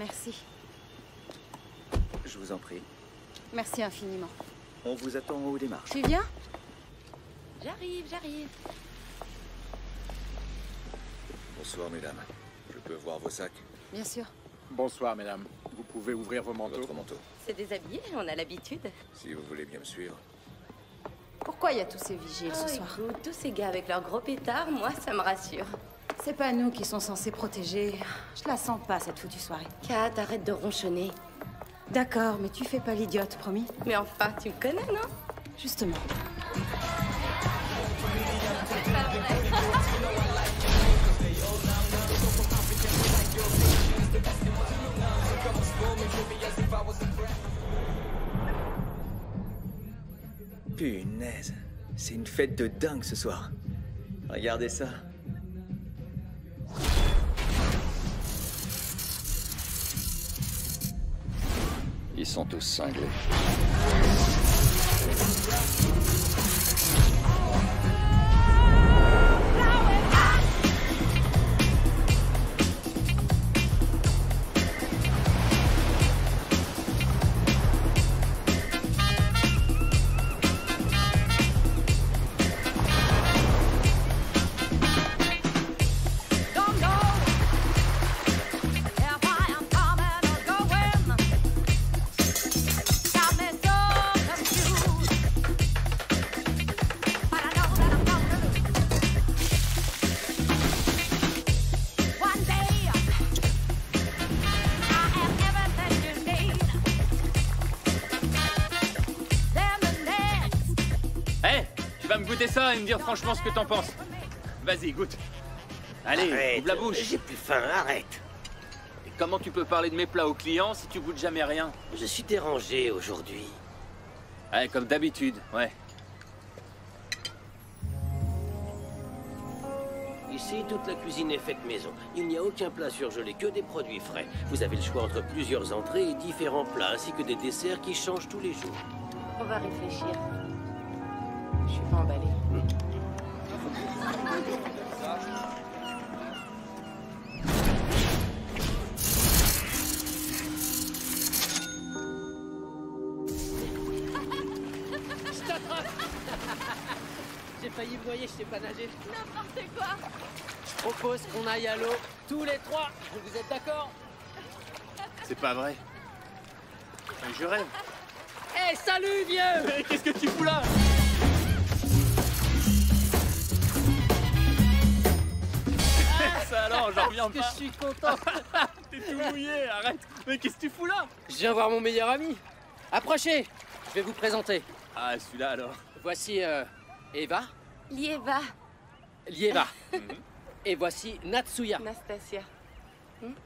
Merci. Je vous en prie. Merci infiniment. On vous attend en haut des marches. Tu viens? J'arrive, j'arrive. Bonsoir, mesdames. Je peux voir vos sacs? Bien sûr. Bonsoir, mesdames. Vous pouvez ouvrir vos manteaux? Votre manteau. C'est déshabillé, on a l'habitude. Si vous voulez bien me suivre. Pourquoi il y a tous ces vigiles ce soir? Écoute, tous ces gars avec leurs gros pétards, moi, ça me rassure. C'est pas nous qui sont censés protéger. Je la sens pas, cette foutue soirée. Kat, arrête de ronchonner. D'accord, mais tu fais pas l'idiote, promis? Mais enfin, tu me connais, non? Justement. Punaise, c'est une fête de dingue ce soir. Regardez ça. Ils sont tous cinglés. Ça et me dire franchement ce que t'en penses. Vas-y, goûte. Allez, Arrête, ouvre la bouche. J'ai plus faim, arrête. Et comment tu peux parler de mes plats aux clients si tu goûtes jamais rien? Je suis dérangé aujourd'hui. Ouais, comme d'habitude, ouais. Ici, toute la cuisine est faite maison. Il n'y a aucun plat surgelé, que des produits frais. Vous avez le choix entre plusieurs entrées et différents plats, ainsi que des desserts qui changent tous les jours. On va réfléchir. Je suis pas emballée. Je t'attrape. J'ai failli me noyer, je sais pas nager. N'importe quoi. Je propose qu'on aille à l'eau tous les trois. Vous êtes d'accord? C'est pas vrai. Je rêve. Hé, salut, vieux! Mais qu'est-ce que tu fous là? Ça alors, j'en reviens pas. Je suis content. T'es tout mouillé, arrête. Mais qu'est-ce que tu fous là? Je viens voir mon meilleur ami. Approchez, je vais vous présenter. Ah, celui-là alors. Voici Eva. Lieva. Lieva. Et voici Natsuya. Nastasia.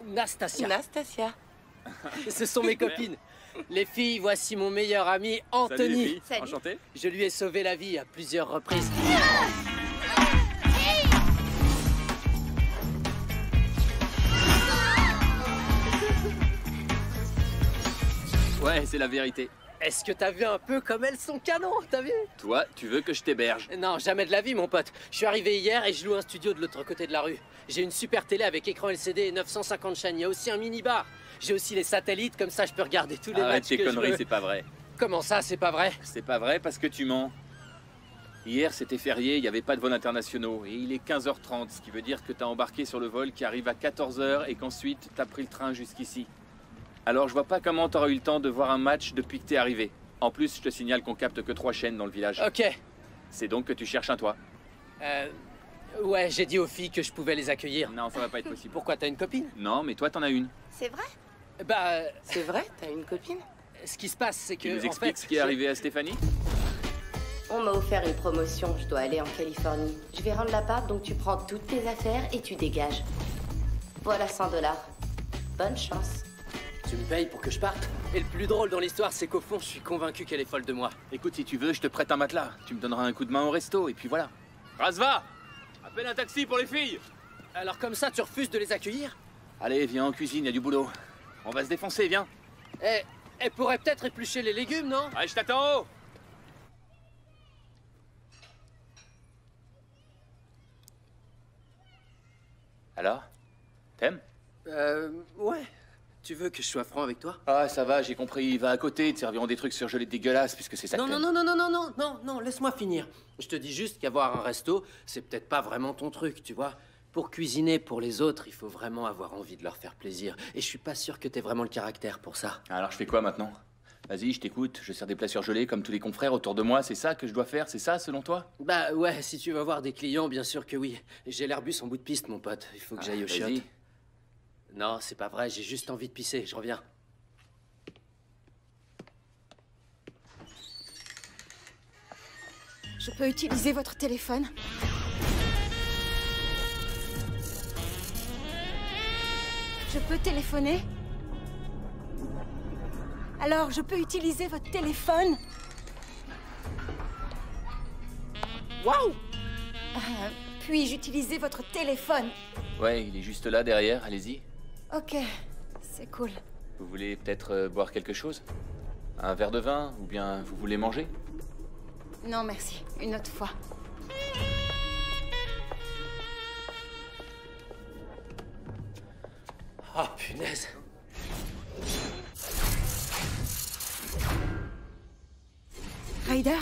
Nastasia. Nastasia. Ce sont mes copines. Les filles, voici mon meilleur ami Salut les Anthony. filles. Salut. Enchanté. Je lui ai sauvé la vie à plusieurs reprises. Ouais, c'est la vérité. Est-ce que t'as vu un peu comme elles sont canons, t'as vu? Toi, tu veux que je t'héberge? Non, jamais de la vie, mon pote. Je suis arrivé hier et je loue un studio de l'autre côté de la rue. J'ai une super télé avec écran LCD et 950 chaînes. Il y a aussi un mini-bar. J'ai aussi les satellites, comme ça je peux regarder tous les Arrête matchs tes que je conneries, veux. c'est pas vrai. Comment ça, c'est pas vrai? C'est pas vrai parce que tu mens. Hier, c'était férié, il n'y avait pas de vols internationaux. Et il est 15h30, ce qui veut dire que t'as embarqué sur le vol qui arrive à 14h et qu'ensuite t'as pris le train jusqu'ici. Alors je vois pas comment t'auras eu le temps de voir un match depuis que t'es arrivé. En plus, je te signale qu'on capte que 3 chaînes dans le village. Ok. C'est donc que tu cherches un toit. Ouais, j'ai dit aux filles que je pouvais les accueillir. Non, ça va pas être possible. Pourquoi, t'as une copine? Non, mais toi t'en as une. C'est vrai? Bah, C'est vrai? T'as une copine? ce qui se passe, c'est que... Tu nous en expliques fait, ce qui est arrivé à Stéphanie? On m'a offert une promotion, je dois aller en Californie. Je vais rendre l'appart, donc tu prends toutes tes affaires et tu dégages. Voilà 100 $. Bonne chance. Tu me payes pour que je parte? Et le plus drôle dans l'histoire, c'est qu'au fond, je suis convaincu qu'elle est folle de moi. Écoute, si tu veux, je te prête un matelas. Tu me donneras un coup de main au resto, et puis voilà. Razva! Appelle un taxi pour les filles! Alors comme ça, tu refuses de les accueillir? Allez, viens en cuisine, y a du boulot. On va se défoncer, viens. Elle pourrait peut-être éplucher les légumes, non? Allez, je t'attends en haut! Alors? T'aimes? Ouais. Tu veux que je sois franc avec toi? Ah, ça va, j'ai compris. Il va à côté, ils te serviront des trucs surgelés dégueulasses, puisque c'est ça que Non, non, laisse-moi finir. Je te dis juste qu'avoir un resto, c'est peut-être pas vraiment ton truc, tu vois. Pour cuisiner pour les autres, il faut vraiment avoir envie de leur faire plaisir. Et je suis pas sûr que t'aies vraiment le caractère pour ça. Alors je fais quoi maintenant? Vas-y, je t'écoute. Je sers des plats surgelés comme tous les confrères autour de moi. C'est ça que je dois faire? C'est ça, selon toi? Bah ouais, si tu veux voir des clients, bien sûr que oui. J'ai l'Airbus en bout de piste, mon pote. Il faut que j'aille au chiottes. Non, c'est pas vrai, j'ai juste envie de pisser. Je reviens. Je peux utiliser votre téléphone? Je peux téléphoner? Alors, je peux utiliser votre téléphone? Waouh! Puis-je utiliser votre téléphone? Ouais, il est juste là, derrière. Allez-y. Ok, c'est cool. Vous voulez peut-être boire quelque chose? Un verre de vin? Ou bien vous voulez manger? Non, merci. Une autre fois. Oh, punaise. Ryder,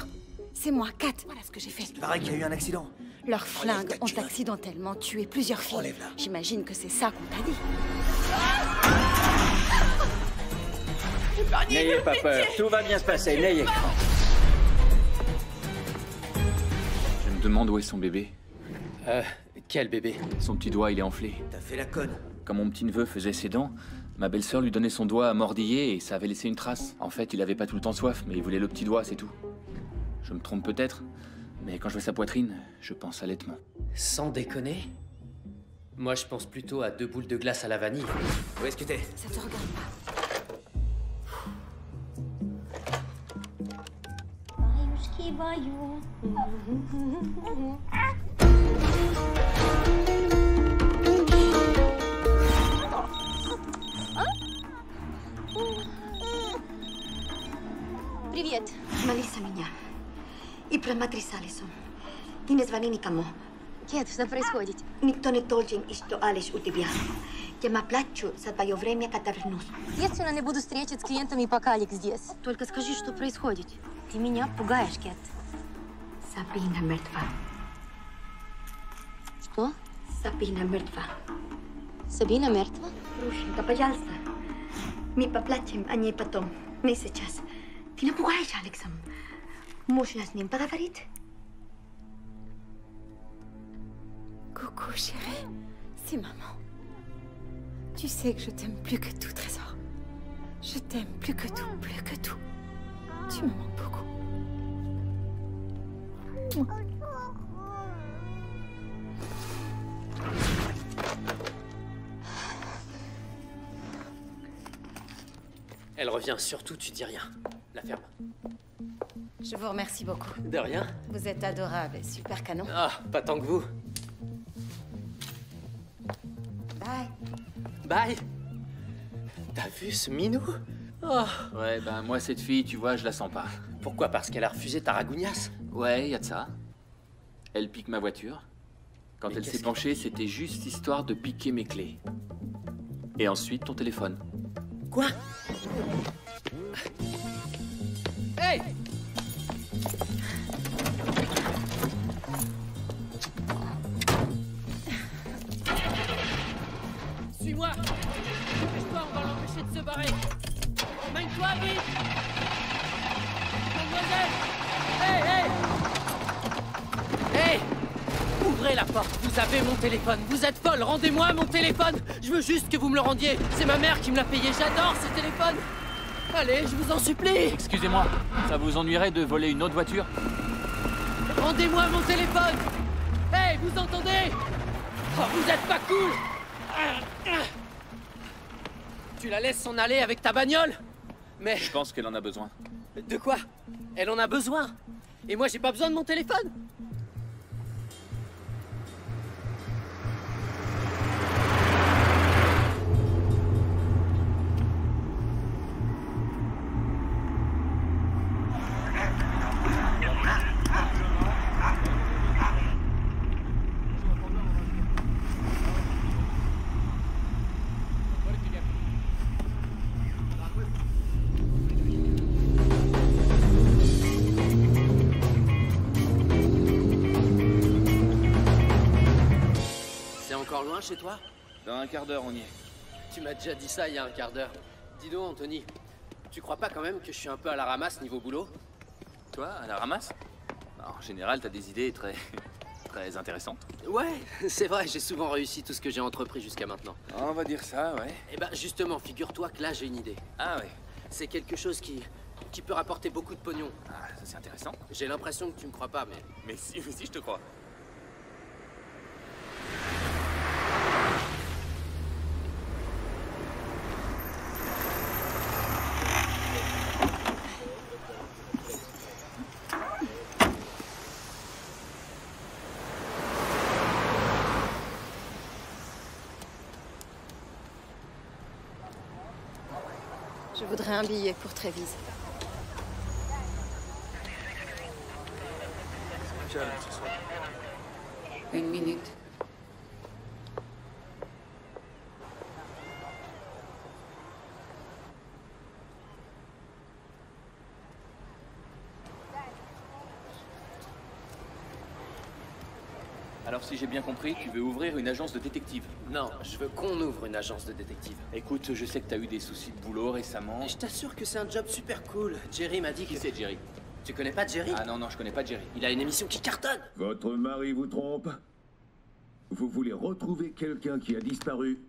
c'est moi, Kat. Voilà ce que j'ai fait. Il paraît qu'il y a eu un accident. Leurs flingues ont accidentellement tué plusieurs filles. Enlève-la. J'imagine que c'est ça qu'on t'a dit. N'ayez pas peur, tout va bien se passer, n'ayez crainte. Je me demande où est son bébé. Quel bébé? Son petit doigt, il est enflé. T'as fait la conne. Quand mon petit-neveu faisait ses dents, ma belle-sœur lui donnait son doigt à mordiller et ça avait laissé une trace. En fait, il avait pas tout le temps soif, mais il voulait le petit doigt, c'est tout. Je me trompe peut-être, mais quand je vois sa poitrine, je pense allaitement. Sans déconner? Moi, je pense plutôt à 2 boules de glace à la vanille. Où est-ce que t'es? Ça te regarde pas. Привет. Молись за меня. И про матрис Алисом. Ты не звони никому. Кет, что происходит? Никто не должен, что Алис у тебя. Я плачу за твое время, когда вернусь. Естественно, не буду встречать с клиентами, пока Алекс здесь. Только скажи, что происходит. Ты меня пугаешь, Кет. Сабина мертва. Что? Сабина мертва. Сабина мертва? Рушенька, пожалуйста. Мы поплачем о ней потом. Не сейчас. Ты напугаешь Алексом. Можно с ним поговорить? Coucou, chérie. C'est maman. Tu sais que je t'aime plus que tout, Trésor. Je t'aime plus que tout, plus que tout. Tu me manques beaucoup. Elle revient, surtout tu dis rien. La ferme. Je vous remercie beaucoup. De rien. Vous êtes adorable et super canon. Ah, pas tant que vous. Bye. Bye. T'as vu ce minou? Oh. Ouais, ben moi, cette fille, tu vois, je la sens pas. Pourquoi? Parce qu'elle a refusé ta ragougnasse? Ouais, y a de ça. Elle pique ma voiture. Quand elle s'est penchée, c'était juste histoire de piquer mes clés. Et ensuite, ton téléphone. Quoi? Hey! Suis-moi! Dépêche-toi, on va l'empêcher de se barrer! Emmène-toi vite! Mademoiselle! Hey, hey! Hey! Ouvrez la porte, vous avez mon téléphone. Vous êtes folle, rendez-moi mon téléphone! Je veux juste que vous me le rendiez. C'est ma mère qui me l'a payé, j'adore ce téléphone! Allez, je vous en supplie! Excusez-moi, ça vous ennuierait de voler une autre voiture? Rendez-moi mon téléphone! Hey, vous entendez? Oh, vous êtes pas cool! Tu la laisses s'en aller avec ta bagnole? Mais... Je pense qu'elle en a besoin. De quoi? Elle en a besoin? Et moi, j'ai pas besoin de mon téléphone? encore loin chez toi? Dans un quart d'heure, on y est. Tu m'as déjà dit ça il y a un quart d'heure. Dis donc, Anthony, tu crois pas quand même que je suis un peu à la ramasse niveau boulot? Toi, à la ramasse? En général, t'as des idées très... très intéressantes. Ouais, c'est vrai, j'ai souvent réussi tout ce que j'ai entrepris jusqu'à maintenant. On va dire ça, ouais. Eh ben, justement, figure-toi que là, j'ai une idée. Ah ouais. C'est quelque chose qui peut rapporter beaucoup de pognon. Ah, ça c'est intéressant. J'ai l'impression que tu me crois pas, mais... Mais si, je te crois. Je voudrais un billet pour Trévise. Calme ce soir. Une minute. Alors si j'ai bien compris, tu veux ouvrir une agence de détective. Non, je veux qu'on ouvre une agence de détective. Écoute, je sais que t'as eu des soucis de boulot récemment. Je t'assure que c'est un job super cool. Jerry m'a dit que... Qui c'est, Jerry? Tu connais pas Jerry? Ah non, je connais pas Jerry. Il a une émission qui cartonne. Votre mari vous trompe? Vous voulez retrouver quelqu'un qui a disparu?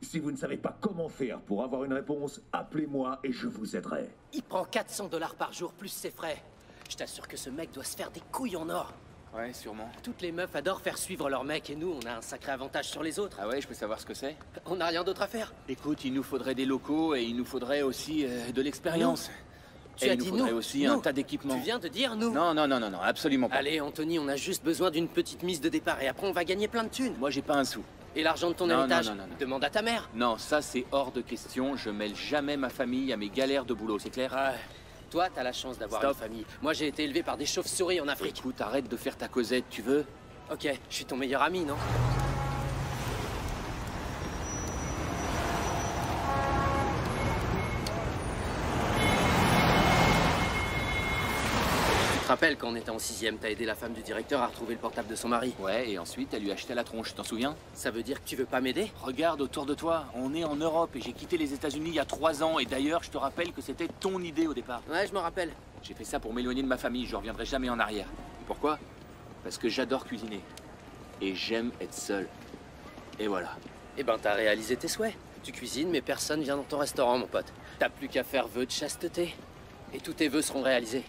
Si vous ne savez pas comment faire pour avoir une réponse, appelez-moi et je vous aiderai. Il prend 400 $ par jour plus ses frais. Je t'assure que ce mec doit se faire des couilles en or. Ouais, sûrement. Toutes les meufs adorent faire suivre leur mec et nous, on a un sacré avantage sur les autres. Ah ouais, je peux savoir ce que c'est? On n'a rien d'autre à faire. Écoute, il nous faudrait des locaux et il nous faudrait aussi de l'expérience. Tu et as il nous dit faudrait nous. aussi un tas d'équipements. Tu viens de dire nous. Non, absolument pas. Allez, Anthony, on a juste besoin d'une petite mise de départ et après on va gagner plein de thunes. Moi, j'ai pas un sou. Et l'argent de ton Non, héritage? non. Demande à ta mère. Non, ça c'est hors de question. Je mêle jamais ma famille à mes galères de boulot, c'est clair? Ouais. Toi, t'as la chance d'avoir une famille. Moi, j'ai été élevé par des chauves-souris en Afrique. Écoute, arrête de faire ta causette, tu veux? Ok, je suis ton meilleur ami, non? Tu te rappelles quand on était en 6ème, t'as aidé la femme du directeur à retrouver le portable de son mari? Ouais, et ensuite elle lui a acheté la tronche, t'en souviens? Ça veut dire que tu veux pas m'aider? Regarde autour de toi, on est en Europe et j'ai quitté les États-Unis il y a 3 ans. Et d'ailleurs, je te rappelle que c'était ton idée au départ. Ouais, je m'en rappelle. J'ai fait ça pour m'éloigner de ma famille, je reviendrai jamais en arrière. Et pourquoi? Parce que j'adore cuisiner. Et j'aime être seul. Et voilà. Eh ben, t'as réalisé tes souhaits. Tu cuisines, mais personne vient dans ton restaurant, mon pote. T'as plus qu'à faire vœu de chasteté. Et tous tes vœux seront réalisés.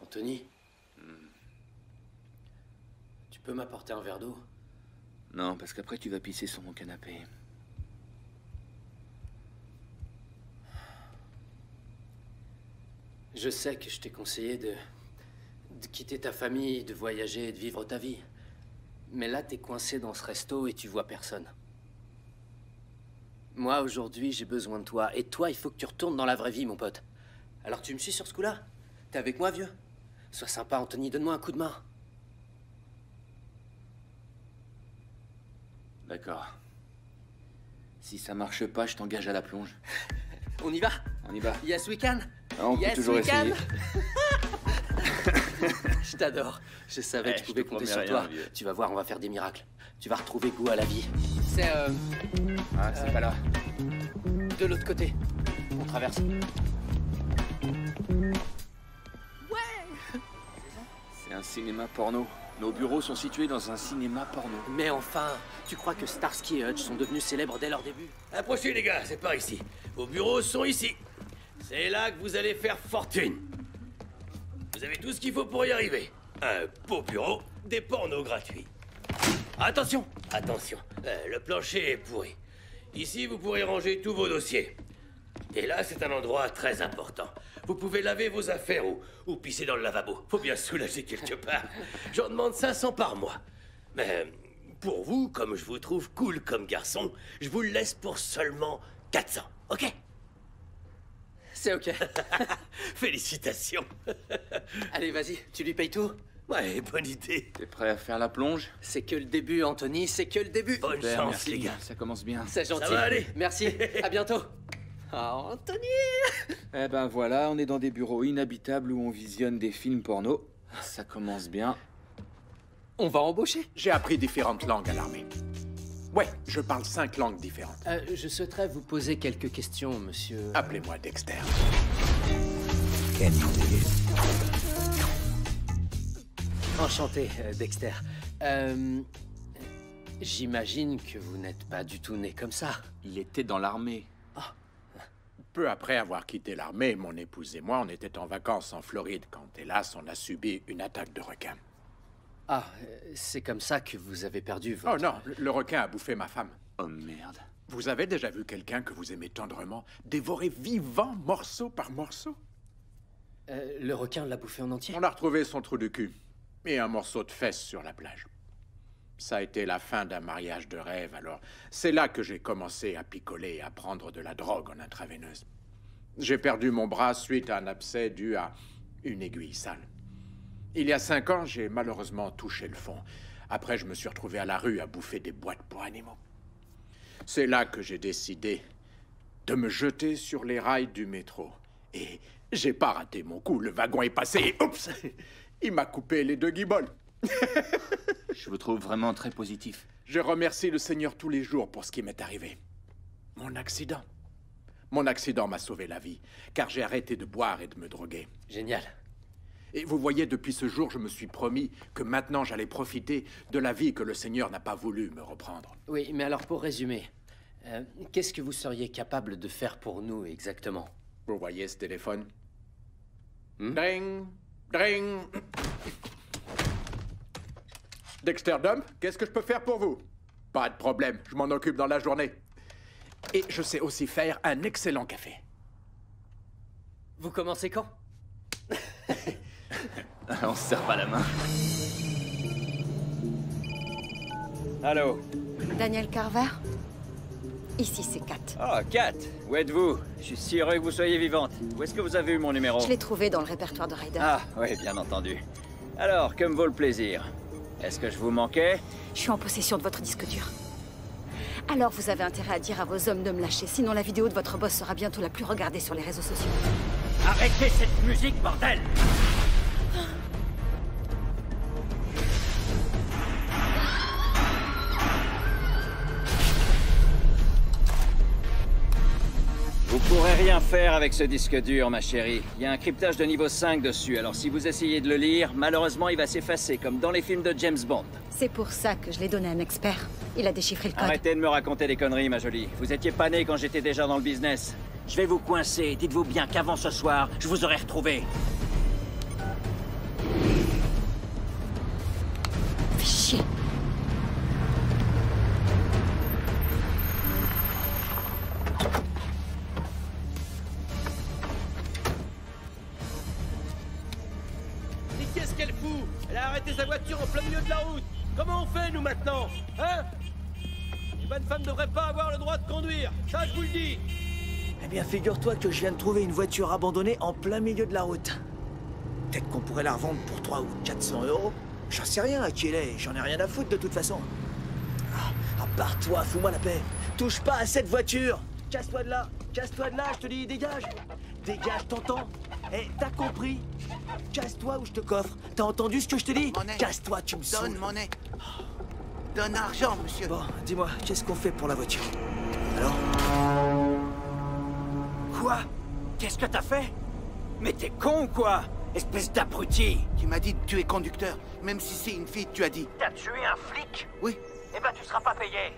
Anthony, tu peux m'apporter un verre d'eau? Non, parce qu'après tu vas pisser sur mon canapé. Je sais que je t'ai conseillé de quitter ta famille, de voyager et de vivre ta vie. Mais là, t'es coincé dans ce resto et tu vois personne. Moi, aujourd'hui, j'ai besoin de toi. Et toi, il faut que tu retournes dans la vraie vie, mon pote. Alors tu me suis sur ce coup-là? T'es avec moi, vieux? Sois sympa, Anthony, donne-moi un coup de main. D'accord. Si ça marche pas, je t'engage à la plonge. On y va? On y va. Yes, we can? On peut toujours essayer. Je t'adore. Je savais que tu pouvais compter sur toi. Tu vas voir, on va faire des miracles. Tu vas retrouver goût à la vie. C'est c'est pas là. De l'autre côté. On traverse. C'est un cinéma porno. Nos bureaux sont situés dans un cinéma porno. Mais enfin, tu crois que Starsky et Hutch sont devenus célèbres dès leur début? Approchez les gars, c'est par ici. Vos bureaux sont ici. C'est là que vous allez faire fortune. Vous avez tout ce qu'il faut pour y arriver. Un beau bureau, des pornos gratuits. Attention, attention, le plancher est pourri. Ici, vous pourrez ranger tous vos dossiers. Et là, c'est un endroit très important. Vous pouvez laver vos affaires ou pisser dans le lavabo. Faut bien se soulager quelque part. J'en demande 500 par mois. Mais pour vous, comme je vous trouve cool comme garçon, je vous le laisse pour seulement 400, ok? C'est ok. Félicitations. Allez, vas-y, tu lui payes tout? Ouais, bonne idée. T'es prêt à faire la plonge? C'est que le début, Anthony, c'est que le début. Bonne Super, chance, merci, les gars. ça commence bien. C'est gentil. Ça va aller. Merci, à bientôt. Ah, Anthony! Eh ben voilà, on est dans des bureaux inhabitables où on visionne des films porno. Ça commence bien. On va embaucher. J'ai appris différentes langues à l'armée. Ouais, je parle 5 langues différentes. Je souhaiterais vous poser quelques questions, monsieur... Appelez-moi Dexter. Enchanté, Dexter. J'imagine que vous n'êtes pas du tout né comme ça. Il était dans l'armée. Peu après avoir quitté l'armée, mon épouse et moi, on était en vacances en Floride quand, hélas, on a subi une attaque de requin. Ah, c'est comme ça que vous avez perdu votre... Oh non, le requin a bouffé ma femme. Oh merde. Vous avez déjà vu quelqu'un que vous aimez tendrement dévorer vivant, morceau par morceau? Le requin l'a bouffé en entier? On a retrouvé son trou de cul et un morceau de fesse sur la plage. Ça a été la fin d'un mariage de rêve, alors c'est là que j'ai commencé à picoler et à prendre de la drogue en intraveineuse. J'ai perdu mon bras suite à un abcès dû à une aiguille sale. Il y a 5 ans, j'ai malheureusement touché le fond. Après, je me suis retrouvé à la rue à bouffer des boîtes pour animaux. C'est là que j'ai décidé de me jeter sur les rails du métro. Et j'ai pas raté mon coup, le wagon est passé et oups, il m'a coupé les 2 guiboles. Je vous trouve vraiment très positif. Je remercie le Seigneur tous les jours pour ce qui m'est arrivé. Mon accident. Mon accident m'a sauvé la vie, car j'ai arrêté de boire et de me droguer. Génial. Et vous voyez, depuis ce jour, je me suis promis que maintenant j'allais profiter de la vie que le Seigneur n'a pas voulu me reprendre. Oui, mais alors pour résumer, qu'est-ce que vous seriez capable de faire pour nous exactement? Vous voyez ce téléphone? Dring, dring. Dexter Dump, qu'est-ce que je peux faire pour vous? Pas de problème, je m'en occupe dans la journée. Et je sais aussi faire un excellent café. Vous commencez quand? On se serre pas la main. Allô? Daniel Carver? Ici, c'est Kat. Oh, Kat, où êtes-vous? Je suis si heureux que vous soyez vivante. Où est-ce que vous avez eu mon numéro? Je l'ai trouvé dans le répertoire de Ryder. Ah, oui, bien entendu. Alors, que me vaut le plaisir? Est-ce que je vous manquais? Je suis en possession de votre disque dur. Alors vous avez intérêt à dire à vos hommes de me lâcher, sinon la vidéo de votre boss sera bientôt la plus regardée sur les réseaux sociaux. Arrêtez cette musique, bordel! Vous pourrez rien faire avec ce disque dur, ma chérie. Il y a un cryptage de niveau 5 dessus, alors si vous essayez de le lire, malheureusement il va s'effacer, comme dans les films de James Bond. C'est pour ça que je l'ai donné à un expert. Il a déchiffré le code. Arrêtez de me raconter des conneries, ma jolie. Vous étiez pas née quand j'étais déjà dans le business. Je vais vous coincer. Dites-vous bien qu'avant ce soir, je vous aurais retrouvé. Fais chier. Mais qu'est-ce qu'elle fout? Elle a arrêté sa voiture en plein milieu de la route. Comment on fait, nous, maintenant? Hein? Les bonnes femmes ne devraient pas avoir le droit de conduire. Ça, je vous le dis. Eh bien, figure-toi que je viens de trouver une voiture abandonnée en plein milieu de la route. Peut-être qu'on pourrait la revendre pour 300 ou 400 euros. J'en sais rien à qui elle est, j'en ai rien à foutre de toute façon. Ah, à part toi, fous-moi la paix. Touche pas à cette voiture. Casse-toi de là, je te dis, dégage. Dégage, t'entends? Eh, t'as compris? Casse-toi ou je te coffre. T'as entendu ce que je te dis? Casse-toi, tu me saoules. Donne monnaie. Donne argent, monsieur. Bon, dis-moi, qu'est-ce qu'on fait pour la voiture? Alors? Quoi? Qu'est-ce que t'as fait? Mais t'es con ou quoi? Espèce d'abruti! Tu m'as dit de tuer conducteur. Même si c'est une fille, tu as dit. T'as tué un flic? Oui. Eh ben, tu seras pas payé.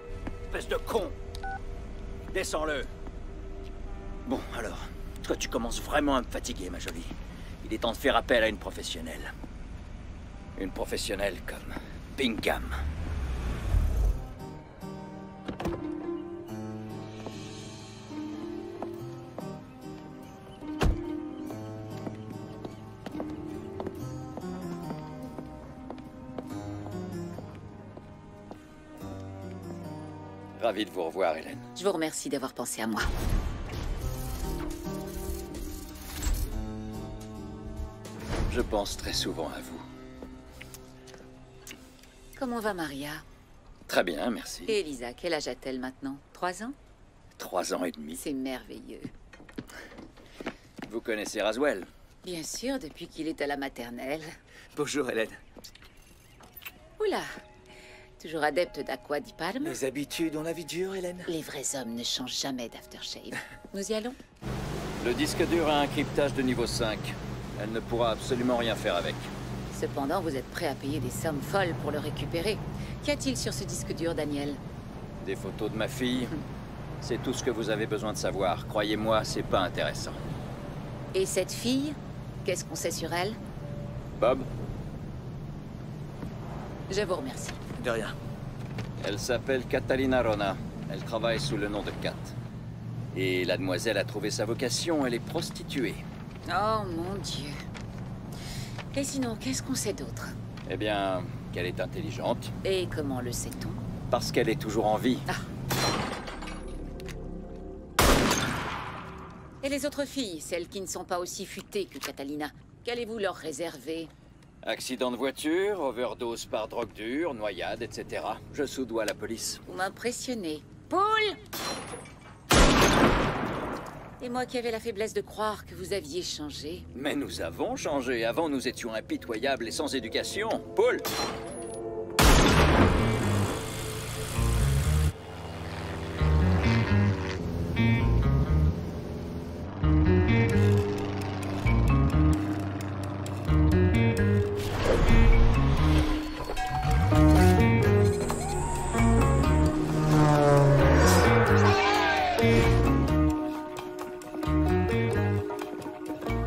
Espèce de con. Descends-le. Bon, alors, toi, tu commences vraiment à me fatiguer, ma jolie. Il est temps de faire appel à une professionnelle. Une professionnelle comme Bingham. Ravi de vous revoir, Hélène. Je vous remercie d'avoir pensé à moi. Je pense très souvent à vous. Comment va Maria? Très bien, merci. Et Elisa, quel âge a-t-elle maintenant? 3 ans? 3 ans et demi. C'est merveilleux. Vous connaissez Raswell? Bien sûr, depuis qu'il est à la maternelle. Bonjour, Hélène. Oula! Toujours adepte d'Aqua di Parma? Les habitudes ont la vie dure, Hélène. Les vrais hommes ne changent jamais d'aftershave. Nous y allons? Le disque dur a un cryptage de niveau 5. Elle ne pourra absolument rien faire avec. Cependant, vous êtes prêt à payer des sommes folles pour le récupérer. Qu'y a-t-il sur ce disque dur, Daniel? Des photos de ma fille. C'est tout ce que vous avez besoin de savoir. Croyez-moi, c'est pas intéressant. Et cette fille? Qu'est-ce qu'on sait sur elle? Bob? Je vous remercie. De rien. Elle s'appelle Catalina Rona. Elle travaille sous le nom de Kat. Et la demoiselle a trouvé sa vocation, elle est prostituée. Oh mon Dieu. Et sinon, qu'est-ce qu'on sait d'autre? Eh bien, qu'elle est intelligente. Et comment le sait-on? Parce qu'elle est toujours en vie. Ah. Et les autres filles, celles qui ne sont pas aussi futées que Catalina, qu'allez-vous leur réserver? Accident de voiture, overdose par drogue dure, noyade, etc. Je soudoie la police. Vous m'impressionnez. Paul! Et moi qui avais la faiblesse de croire que vous aviez changé. Mais nous avons changé. Avant, nous étions impitoyables et sans éducation. Paul!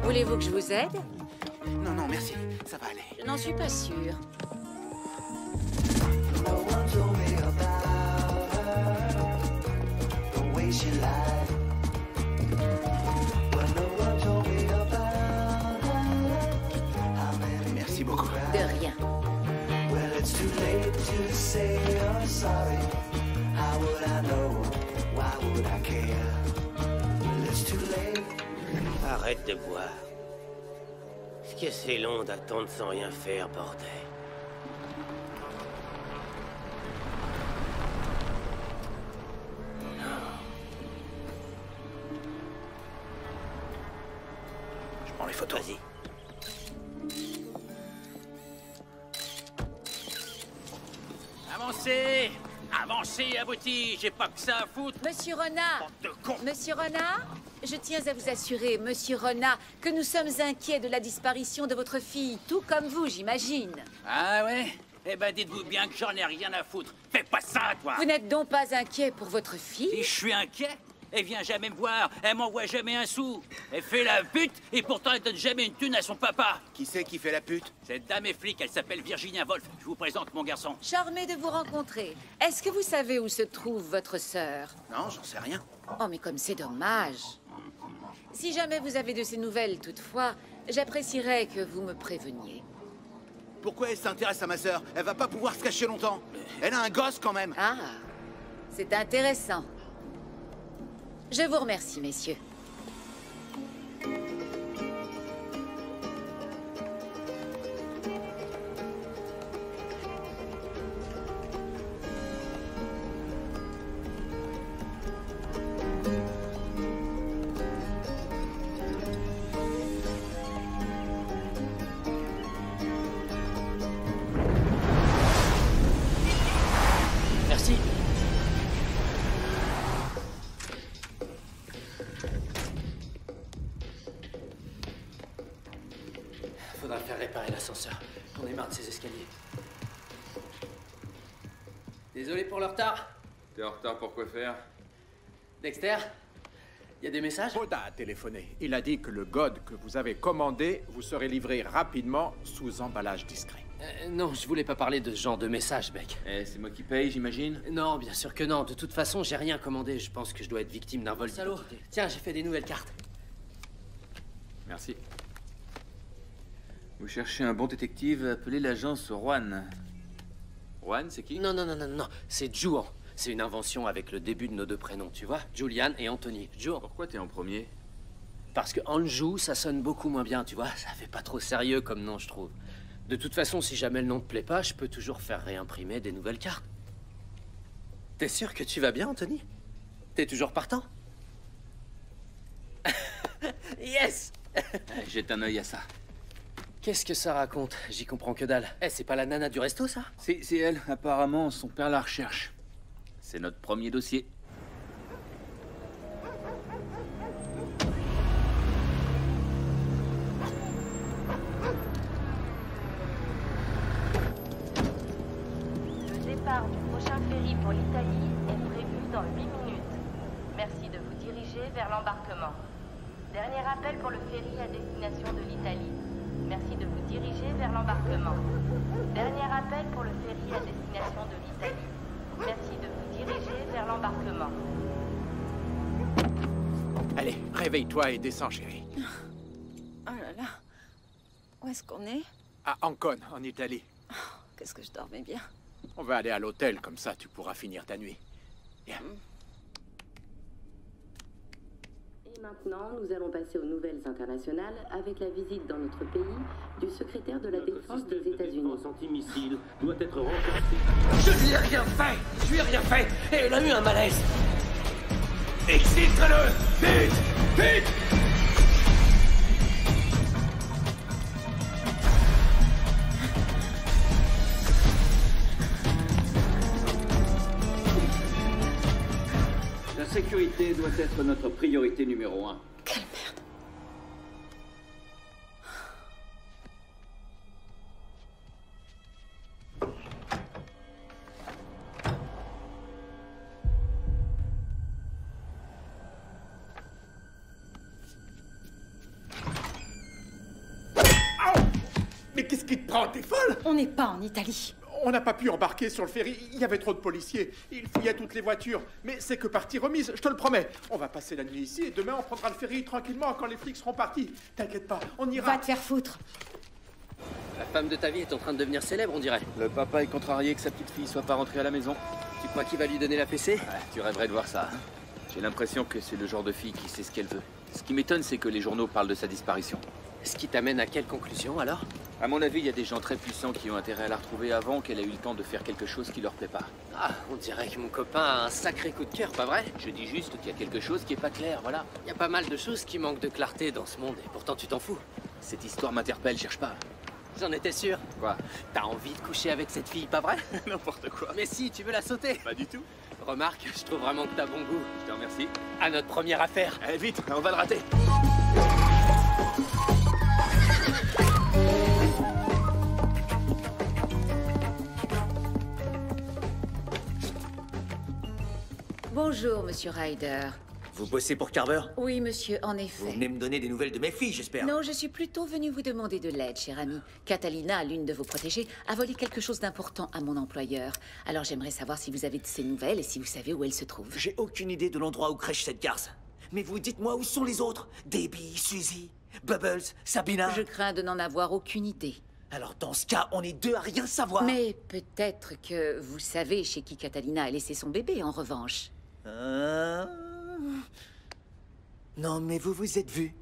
Voulez-vous que je vous aide? Non, non, merci. Ça va aller. Je n'en suis pas sûre. Merci beaucoup. De rien. Arrête de boire. Est-ce que c'est long d'attendre sans rien faire, bordel? Je prends les photos. Vas-y. Avancez! Avancez, abrutis! J'ai pas que ça à foutre! Monsieur Renard! Bande de cons! Monsieur Renard, je tiens à vous assurer, Monsieur Renard, que nous sommes inquiets de la disparition de votre fille, tout comme vous, j'imagine. Ah ouais? Eh ben dites-vous bien que j'en ai rien à foutre. Fais pas ça, toi! Vous n'êtes donc pas inquiet pour votre fille? Et je suis inquiet? Elle vient jamais me voir, elle m'envoie jamais un sou. Elle fait la pute et pourtant elle donne jamais une thune à son papa. Qui c'est qui fait la pute? Cette dame est flic, elle s'appelle Virginia Woolf. Je vous présente mon garçon. Charmé de vous rencontrer. Est-ce que vous savez où se trouve votre sœur? Non, j'en sais rien. Oh, mais comme c'est dommage. Si jamais vous avez de ces nouvelles, toutefois, j'apprécierais que vous me préveniez. Pourquoi elle s'intéresse à ma sœur? Elle va pas pouvoir se cacher longtemps. Elle a un gosse quand même. Ah, c'est intéressant. Je vous remercie, messieurs. Merci. Faudra faire réparer l'ascenseur. On est marre de ces escaliers. Désolé pour le retard. T'es en retard pour quoi faire? Dexter, il y a des messages? Poda a téléphoné. Il a dit que le God que vous avez commandé vous serait livré rapidement sous emballage discret. Non, je voulais pas parler de ce genre de message, mec. Eh, c'est moi qui paye, j'imagine? Non, bien sûr que non. De toute façon, j'ai rien commandé. Je pense que je dois être victime d'un vol. Salaud. Tiens, j'ai fait des nouvelles cartes. Merci. Vous cherchez un bon détective, appelez l'agence Juan. Juan, c'est qui? Non, non, non, non, non. C'est Juan. C'est une invention avec le début de nos deux prénoms, tu vois? Julian et Anthony. Joe. Pourquoi t'es en premier? Parce que Anjou, ça sonne beaucoup moins bien, tu vois? Ça fait pas trop sérieux comme nom, je trouve. De toute façon, si jamais le nom te plaît pas, je peux toujours faire réimprimer des nouvelles cartes. T'es sûr que tu vas bien, Anthony? T'es toujours partant? Yes! Jette un œil à ça. Qu'est-ce que ça raconte? J'y comprends que dalle. Eh, c'est pas la nana du resto, ça? C'est elle, apparemment, son père la recherche. C'est notre premier dossier. Le départ du prochain ferry pour l'Italie est prévu dans 8 minutes. Merci de vous diriger vers l'embarquement. Dernier appel pour le ferry à destination de l'Italie. Merci de vous diriger vers l'embarquement. Dernier appel pour le ferry à destination de l'Italie. Merci de vous diriger vers l'embarquement. Allez, réveille-toi et descends, chérie. Oh là là. Où est-ce qu'on est? À Ancône, en Italie. Qu'est-ce que je dormais bien. On va aller à l'hôtel, comme ça tu pourras finir ta nuit. Viens. Et maintenant, nous allons passer aux nouvelles internationales avec la visite dans notre pays du secrétaire de la Défense des États-Unis. Antimissile doit être renforcé. Je lui ai rien fait! Je lui ai rien fait! Et elle a eu un malaise! Exfiltre-le! Vite! Vite! La sécurité doit être notre priorité numéro 1. Quelle merde. Mais qu'est-ce qui te prend? T'es folle? On n'est pas en Italie. On n'a pas pu embarquer sur le ferry, il y avait trop de policiers. Ils fouillaient toutes les voitures. Mais c'est que partie remise, je te le promets. On va passer la nuit ici et demain on prendra le ferry tranquillement quand les flics seront partis. T'inquiète pas, on ira. Va te faire foutre. La femme de ta vie est en train de devenir célèbre, on dirait. Le papa est contrarié que sa petite fille soit pas rentrée à la maison. Tu crois qu'il va lui donner la fessée? Tu rêverais de voir ça. J'ai l'impression que c'est le genre de fille qui sait ce qu'elle veut. Ce qui m'étonne, c'est que les journaux parlent de sa disparition. Ce qui t'amène à quelle conclusion, alors? À mon avis, il y a des gens très puissants qui ont intérêt à la retrouver avant qu'elle ait eu le temps de faire quelque chose qui leur plaît pas. Ah, on dirait que mon copain a un sacré coup de cœur, pas vrai? Je dis juste qu'il y a quelque chose qui est pas clair, voilà. Il y a pas mal de choses qui manquent de clarté dans ce monde, et pourtant tu t'en fous. Cette histoire m'interpelle, cherche pas. J'en étais sûr. Quoi? T'as envie de coucher avec cette fille, pas vrai? N'importe quoi. Mais si, tu veux la sauter? Pas du tout. Remarque, je trouve vraiment que t'as bon goût. Je te remercie. À notre première affaire. Allez, vite, on va le rater. Bonjour, monsieur Ryder. Vous bossez pour Carver? Oui, monsieur, en Vous effet. venez me donner des nouvelles de mes filles, j'espère. Non, je suis plutôt venue vous demander de l'aide, cher ami. Catalina, l'une de vos protégées, a volé quelque chose d'important à mon employeur. Alors j'aimerais savoir si vous avez de ses nouvelles et si vous savez où elle se trouve. J'ai aucune idée de l'endroit où crèche cette garce. Mais vous dites-moi où sont les autres? Debbie, Suzy, Bubbles, Sabina? Je crains de n'en avoir aucune idée. Alors dans ce cas, on est deux à rien savoir. Mais peut-être que vous savez chez qui Catalina a laissé son bébé, en revanche. Non, mais vous vous êtes vus.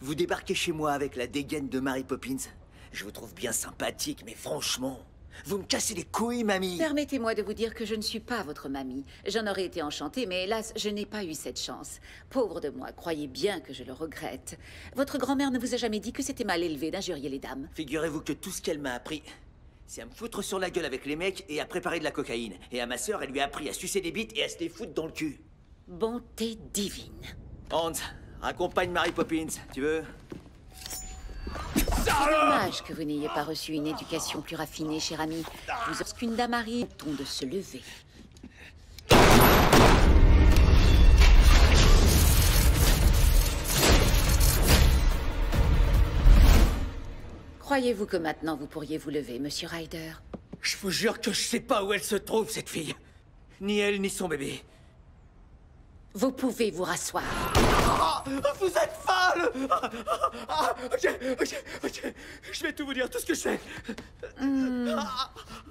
Vous débarquez chez moi avec la dégaine de Mary Poppins. Je vous trouve bien sympathique, mais franchement, vous me cassez les couilles, mamie. Permettez-moi de vous dire que je ne suis pas votre mamie. J'en aurais été enchantée, mais hélas, je n'ai pas eu cette chance. Pauvre de moi, croyez bien que je le regrette. Votre grand-mère ne vous a jamais dit que c'était mal élevé d'injurier les dames? Figurez-vous que tout ce qu'elle m'a appris, c'est à me foutre sur la gueule avec les mecs et à préparer de la cocaïne. Et à ma sœur, elle lui a appris à sucer des bites et à se les foutre dans le cul. Bonté divine. Hans, accompagne Mary Poppins, tu veux? C'est dommage que vous n'ayez pas reçu une éducation plus raffinée, cher ami. Lorsqu'une dame arrive, ton de se lever. Croyez-vous que maintenant vous pourriez vous lever, monsieur Ryder? Je vous jure que je sais pas où elle se trouve, cette fille. Ni elle, ni son bébé. Vous pouvez vous rasseoir. Vous êtes folle. Ok. Je vais tout vous dire, tout ce que je sais.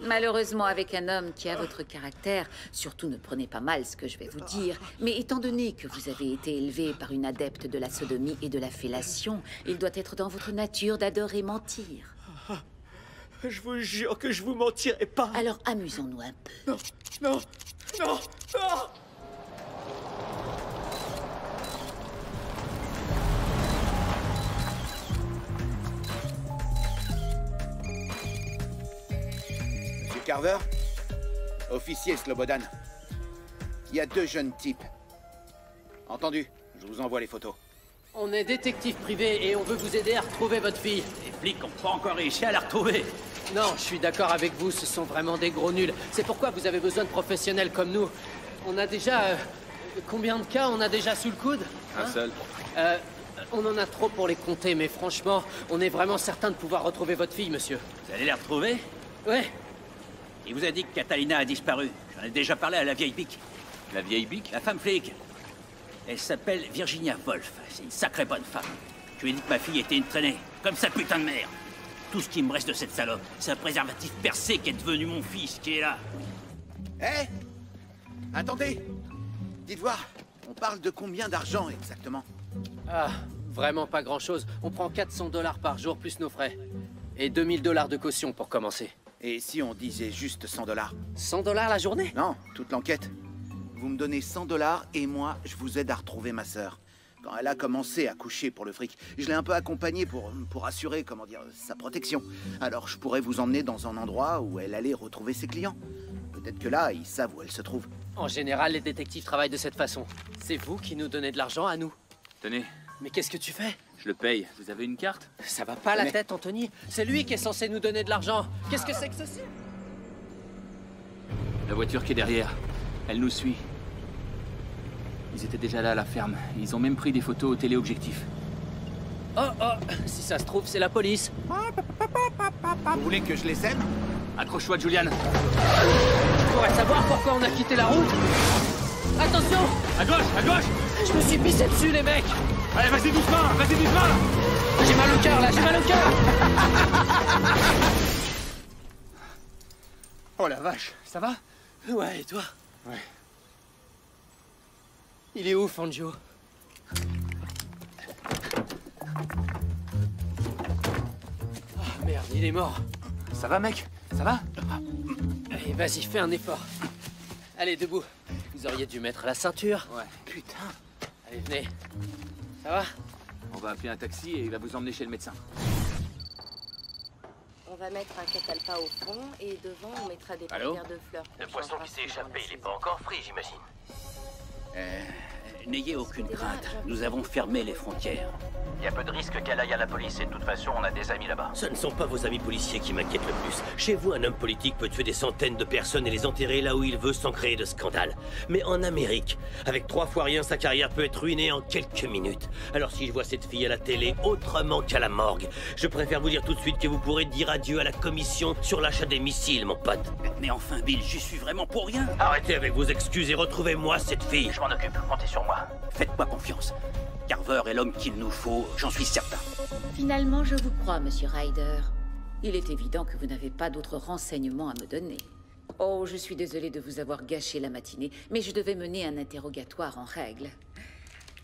Malheureusement, avec un homme qui a votre caractère, surtout ne prenez pas mal ce que je vais vous dire, mais étant donné que vous avez été élevé par une adepte de la sodomie et de la fellation, il doit être dans votre nature d'adorer mentir. Je vous jure que je vous mentirai pas. Alors amusons-nous un peu. Non. Monsieur Carver? Officier Slobodan. Il y a 2 jeunes types. Entendu, je vous envoie les photos. On est détective privé et on veut vous aider à retrouver votre fille. Les flics n'ont pas encore réussi à la retrouver. Non, je suis d'accord avec vous, ce sont vraiment des gros nuls. C'est pourquoi vous avez besoin de professionnels comme nous. On a déjà... combien de cas on a déjà sous le coude? Un seul. On en a trop pour les compter, mais franchement, on est vraiment certain de pouvoir retrouver votre fille, monsieur. Vous allez la retrouver? Ouais. Il vous a dit que Catalina a disparu. J'en ai déjà parlé à la vieille bique. La vieille bique? La femme flic. Elle s'appelle Virginia Woolf. C'est une sacrée bonne femme. Je lui ai dit que ma fille était une traînée, comme sa putain de mère. Tout ce qui me reste de cette salope, c'est un préservatif percé qui est devenu mon fils, qui est là. Hé! Attendez! Dites voir, on parle de combien d'argent exactement? Ah, vraiment pas grand-chose. On prend 400 $ par jour plus nos frais. Et 2000 $ de caution pour commencer. Et si on disait juste 100 $? 100 $ la journée? Non, toute l'enquête. Vous me donnez 100 $ et moi, je vous aide à retrouver ma sœur. Quand elle a commencé à coucher pour le fric, je l'ai un peu accompagnée pour assurer, comment dire, sa protection. Alors je pourrais vous emmener dans un endroit où elle allait retrouver ses clients. Peut-être que là, ils savent où elle se trouve. En général, les détectives travaillent de cette façon. C'est vous qui nous donnez de l'argent à nous. Tenez. Mais qu'est-ce que tu fais? Je le paye. Vous avez une carte? Ça va pas la tête, Anthony. C'est lui qui est censé nous donner de l'argent. Qu'est-ce que c'est que ceci? La voiture qui est derrière. Elle nous suit. Ils étaient déjà là à la ferme. Ils ont même pris des photos au téléobjectif. Oh, si ça se trouve, c'est la police. Vous voulez que je les aime? Accroche-toi, Julian. Je pourrais savoir pourquoi on a quitté la route. Attention! À gauche, à gauche! Je me suis pissé dessus, les mecs! Allez, vas-y doucement, vas-y doucement! J'ai mal au cœur, là, j'ai mal au cœur! Oh la vache, ça va? Ouais, et toi? Ouais. Il est où, Fangio? Oh merde, il est mort. Ça va, mec? Ça va? Allez, vas-y, fais un effort. Allez, debout. Vous auriez dû mettre la ceinture. Ouais. Putain. Allez, venez. Ça va? On va appeler un taxi et il va vous emmener chez le médecin. On va mettre un catalpa au fond et devant on mettra des Allô? paupières de fleurs. Le poisson qui s'est échappé, il est pas encore frit, j'imagine. N'ayez aucune crainte, nous avons fermé les frontières. Il y a peu de risque qu'elle aille à la police et de toute façon, on a des amis là-bas. Ce ne sont pas vos amis policiers qui m'inquiètent le plus. Chez vous, un homme politique peut tuer des centaines de personnes et les enterrer là où il veut sans créer de scandale. Mais en Amérique, avec 3 fois rien, sa carrière peut être ruinée en quelques minutes. Alors si je vois cette fille à la télé autrement qu'à la morgue, je préfère vous dire tout de suite que vous pourrez dire adieu à la commission sur l'achat des missiles, mon pote. Mais enfin, Bill, j'y suis vraiment pour rien. Arrêtez avec vos excuses et retrouvez-moi cette fille. Je m'en occupe, comptez sur moi. Faites-moi confiance. Carver est l'homme qu'il nous faut, j'en suis certain. Finalement, je vous crois, Monsieur Ryder. Il est évident que vous n'avez pas d'autres renseignements à me donner. Oh, je suis désolée de vous avoir gâché la matinée, mais je devais mener un interrogatoire en règle.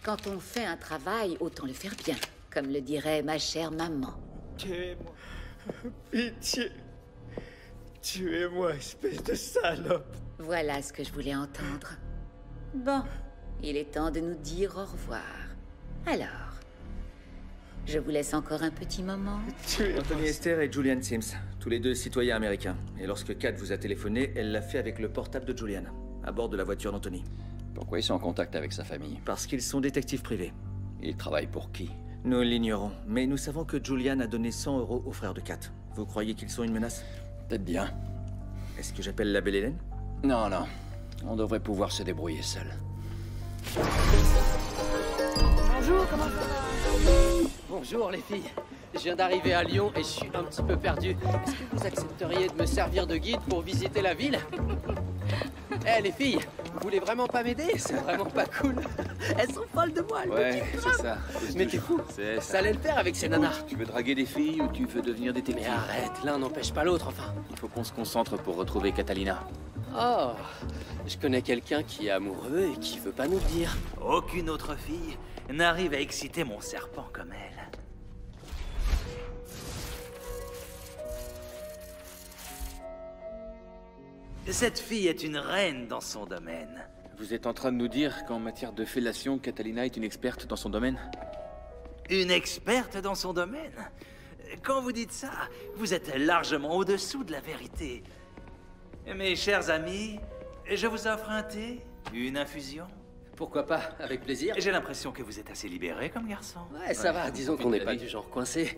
Quand on fait un travail, autant le faire bien, comme le dirait ma chère maman. Tuez-moi. Pitié. Tuez-moi, espèce de salope. Voilà ce que je voulais entendre. Bon, il est temps de nous dire au revoir. Alors, je vous laisse encore un petit moment. Anthony Esther et Julian Sims, tous les deux citoyens américains. Et lorsque Kat vous a téléphoné, elle l'a fait avec le portable de Julian, à bord de la voiture d'Anthony. Pourquoi ils sont en contact avec sa famille? Parce qu'ils sont détectives privés. Ils travaillent pour qui? Nous l'ignorons, mais nous savons que Julian a donné 100 € aux frères de Kat. Vous croyez qu'ils sont une menace? Peut-être bien. Est-ce que j'appelle la belle Hélène? Non, non. On devrait pouvoir se débrouiller seul. Bonjour, comment ça va? Bonjour les filles. Je viens d'arriver à Lyon et je suis un petit peu perdu. Est-ce que vous accepteriez de me servir de guide pour visiter la ville? Eh les filles, Vous voulez vraiment pas m'aider? C'est vraiment pas cool. Elles sont folles de moi, elles me Ouais, kiffent c'est grave. ça. Mais t'es fou. C'est Ça allait le faire avec ces nanas. Tu veux draguer des filles ou tu veux devenir détective? Mais arrête, l'un n'empêche pas l'autre, enfin. Il faut qu'on se concentre pour retrouver Catalina. Oh, je connais quelqu'un qui est amoureux et qui veut pas nous le dire. Aucune autre fille n'arrive à exciter mon serpent comme elle. Cette fille est une reine dans son domaine. Vous êtes en train de nous dire qu'en matière de fellation, Catalina est une experte dans son domaine? Une experte dans son domaine? Quand vous dites ça, vous êtes largement au-dessous de la vérité. Mes chers amis, je vous offre un thé, une infusion. Pourquoi pas, avec plaisir. J'ai l'impression que vous êtes assez libéré comme garçon. Ouais, ça va, disons qu'on n'est pas du genre coincé.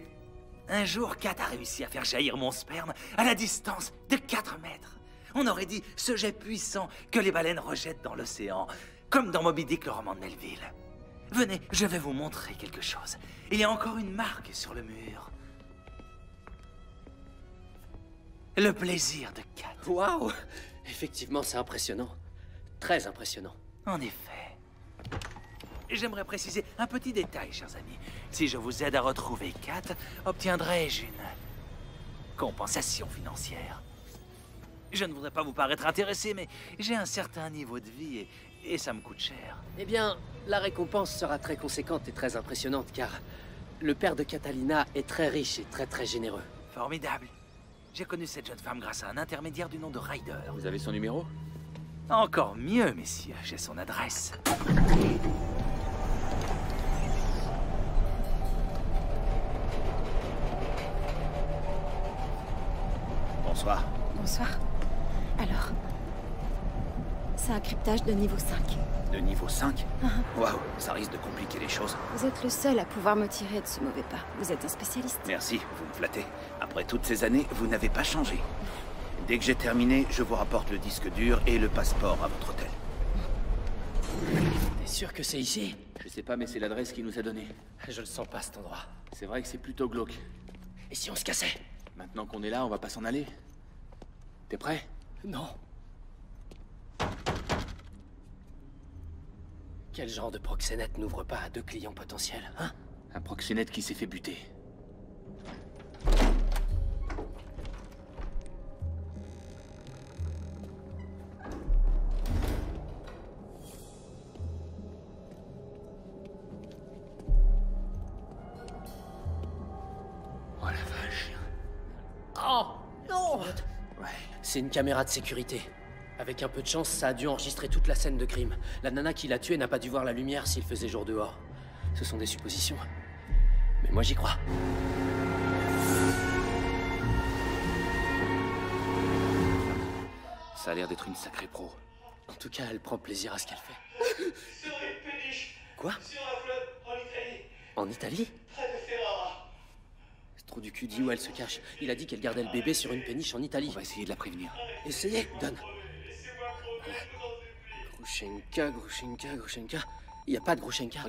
Un jour, Kat a réussi à faire jaillir mon sperme à la distance de 4 mètres. On aurait dit ce jet puissant que les baleines rejettent dans l'océan, comme dans Moby Dick, le roman de Melville. Venez, je vais vous montrer quelque chose. Il y a encore une marque sur le mur. Le plaisir de Kat. Waouh! Effectivement, c'est impressionnant. Très impressionnant. En effet. J'aimerais préciser un petit détail, chers amis. Si je vous aide à retrouver Kat, obtiendrai-je une compensation financière? Je ne voudrais pas vous paraître intéressé, mais j'ai un certain niveau de vie et ça me coûte cher. Eh bien, la récompense sera très conséquente et très impressionnante, car le père de Catalina est très riche et très généreux. Formidable. J'ai connu cette jeune femme grâce à un intermédiaire du nom de Ryder. Vous avez son numéro? Encore mieux, messieurs, j'ai son adresse. Bonsoir. Bonsoir. Alors, c'est un cryptage de niveau 5. De niveau 5? Waouh, ça risque de compliquer les choses. Vous êtes le seul à pouvoir me tirer de ce mauvais pas. Vous êtes un spécialiste. Merci, vous me flattez. Après toutes ces années, vous n'avez pas changé. Dès que j'ai terminé, je vous rapporte le disque dur et le passeport à votre hôtel. T'es sûr que c'est ici? Je sais pas, mais c'est l'adresse qu'il nous a donnée. Je le sens pas, cet endroit. C'est vrai que c'est plutôt glauque. Et si on se cassait? Maintenant qu'on est là, on va pas s'en aller. T'es prêt? Non. Quel genre de proxénète n'ouvre pas à 2 clients potentiels, hein? Un proxénète qui s'est fait buter. Oh la vache. Oh non! Ouais. C'est une caméra de sécurité. Avec un peu de chance, ça a dû enregistrer toute la scène de crime. La nana qui l'a tué n'a pas dû voir la lumière s'il faisait jour dehors. Ce sont des suppositions. Mais moi j'y crois. Ça a l'air d'être une sacrée pro. En tout cas, elle prend plaisir à ce qu'elle fait. Quoi? En Italie? C'est trop du cul, dit où elle se cache. Il a dit qu'elle gardait le bébé sur une péniche en Italie. On va essayer de la prévenir. Essayez, donne. Grushenka. Il n'y a pas de Grushenka.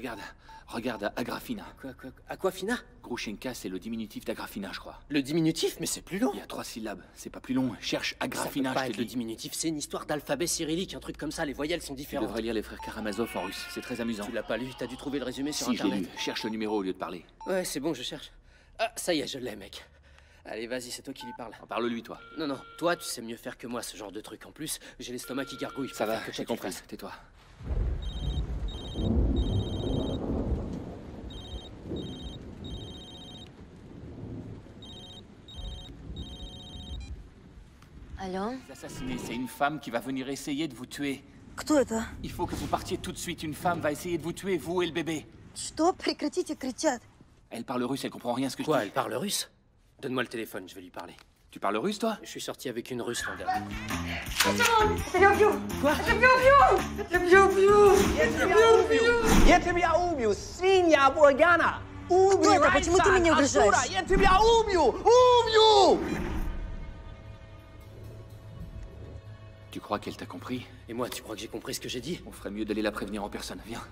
Regarde à Agrafina. Quoi? Aquafina? Grushenka, c'est le diminutif d'Agrafina, je crois. Le diminutif? Mais c'est plus long. Il y a 3 syllabes, c'est pas plus long. Cherche Agrafina, Ça peut pas je être te le dis. diminutif, c'est une histoire d'alphabet cyrillique, un truc comme ça, les voyelles sont Tu différentes. devrais lire les frères Karamazov en russe, c'est très amusant. Tu l'as pas lu, t'as dû trouver le résumé sur Si, je l'ai internet. lu. Cherche le numéro au lieu de parler. Ouais, c'est bon, je cherche. Ah, ça y est, je l'ai, mec. Allez, vas-y, c'est toi qui lui parle. Parle-lui, toi. Non, toi, tu sais mieux faire que moi ce genre de truc. En plus, j'ai l'estomac qui gargouille. Ça va, que j'ai compris. Tais-toi. Алло? Assassiné, c'est une femme qui va venir essayer de vous tuer. Кто это? Il faut que vous partiez tout de suite. Une femme va essayer de vous tuer, vous et le bébé. Что? Прекратите кричать. Elle parle russe, elle comprend rien à ce que je Quoi, dis. elle parle russe? Donne-moi le téléphone, je vais lui parler. Tu parles russe, toi? Je suis sorti avec une russe l'an dernier. Quoi? Я тебя убью, свинья Бургана! Убью, это? Почему ты меня угрожаешь? Артура! Я тебя убью! Убью! Tu crois qu'elle t'a compris? Et moi, tu crois que j'ai compris ce que j'ai dit? On ferait mieux d'aller la prévenir en personne. Viens.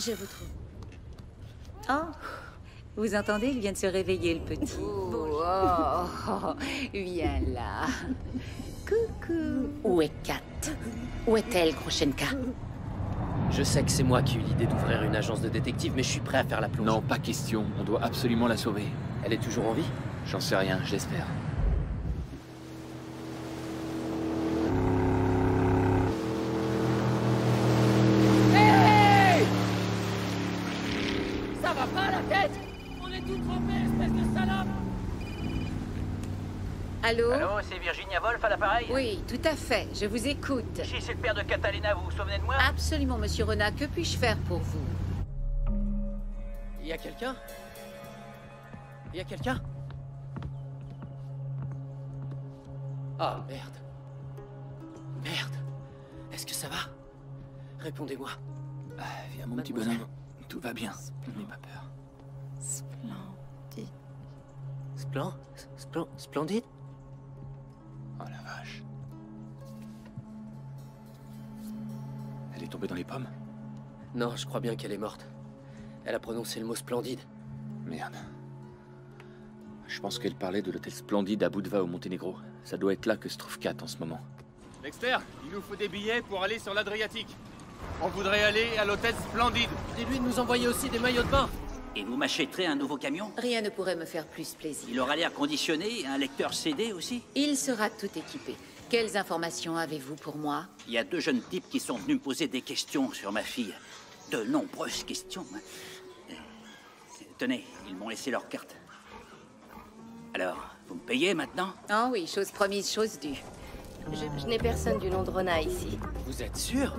Je vous trouve. Oh, vous entendez, il vient de se réveiller, le petit. Oh, viens là. Coucou. Où est Kat? Où est-elle, Krushenka? Je sais que c'est moi qui ai eu l'idée d'ouvrir une agence de détective, mais je suis prêt à faire la plonge. Non, pas question. On doit absolument la sauver. Elle est toujours en vie? J'en sais rien, j'espère. Hey! Ça va pas la tête? On est tous trempés, espèce de salope! Allô? Allô, c'est Virginia Woolf à l'appareil? Oui, tout à fait, je vous écoute. Ici, c'est le père de Catalina, vous vous souvenez de moi? Absolument, monsieur Renat, que puis-je faire pour vous? Il y a quelqu'un? Il y a quelqu'un? Ah, merde. Merde. Est-ce que ça va? Répondez-moi. Viens, mon petit bonhomme. Tout va bien. N'aie pas peur. Splendide. Splendide? Oh la vache. Elle est tombée dans les pommes? Non, je crois bien qu'elle est morte. Elle a prononcé le mot splendide. Merde. Je pense qu'elle parlait de l'hôtel Splendide à Budva au Monténégro. Ça doit être là que se trouve Kat en ce moment. Dexter, il nous faut des billets pour aller sur l'Adriatique. On voudrait aller à l'hôtel Splendide. Dis-lui de nous envoyer aussi des maillots de bain. Et vous m'achèterez un nouveau camion? Rien ne pourrait me faire plus plaisir. Il aura l'air conditionné, un lecteur CD aussi? Il sera tout équipé. Quelles informations avez-vous pour moi? Il y a 2 jeunes types qui sont venus me poser des questions sur ma fille. De nombreuses questions. Tenez, ils m'ont laissé leur carte. Alors, vous me payez maintenant? Ah oui, chose promise, chose due. Je n'ai personne du nom de Rona ici. Vous êtes sûr?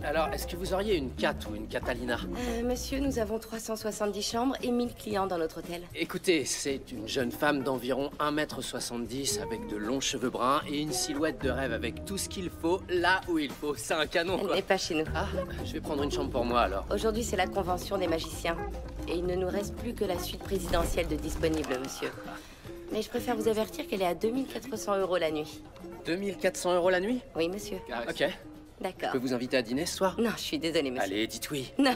Alors, est-ce que vous auriez une Kat ou une Catalina? Monsieur, nous avons 370 chambres et 1000 clients dans notre hôtel. Écoutez, c'est une jeune femme d'environ 1,70 m avec de longs cheveux bruns et une silhouette de rêve avec tout ce qu'il faut, là où il faut. C'est un canon, Elle quoi. n'est pas chez nous. Ah, je vais prendre une chambre pour moi, alors. Aujourd'hui, c'est la convention des magiciens. Et il ne nous reste plus que la suite présidentielle de disponible, monsieur. Mais je préfère vous avertir qu'elle est à 2400 € la nuit. 2400 € la nuit? Oui, monsieur. Ok. D'accord. Je peux vous inviter à dîner ce soir? Non, je suis désolée, monsieur. Allez, dites oui. Non.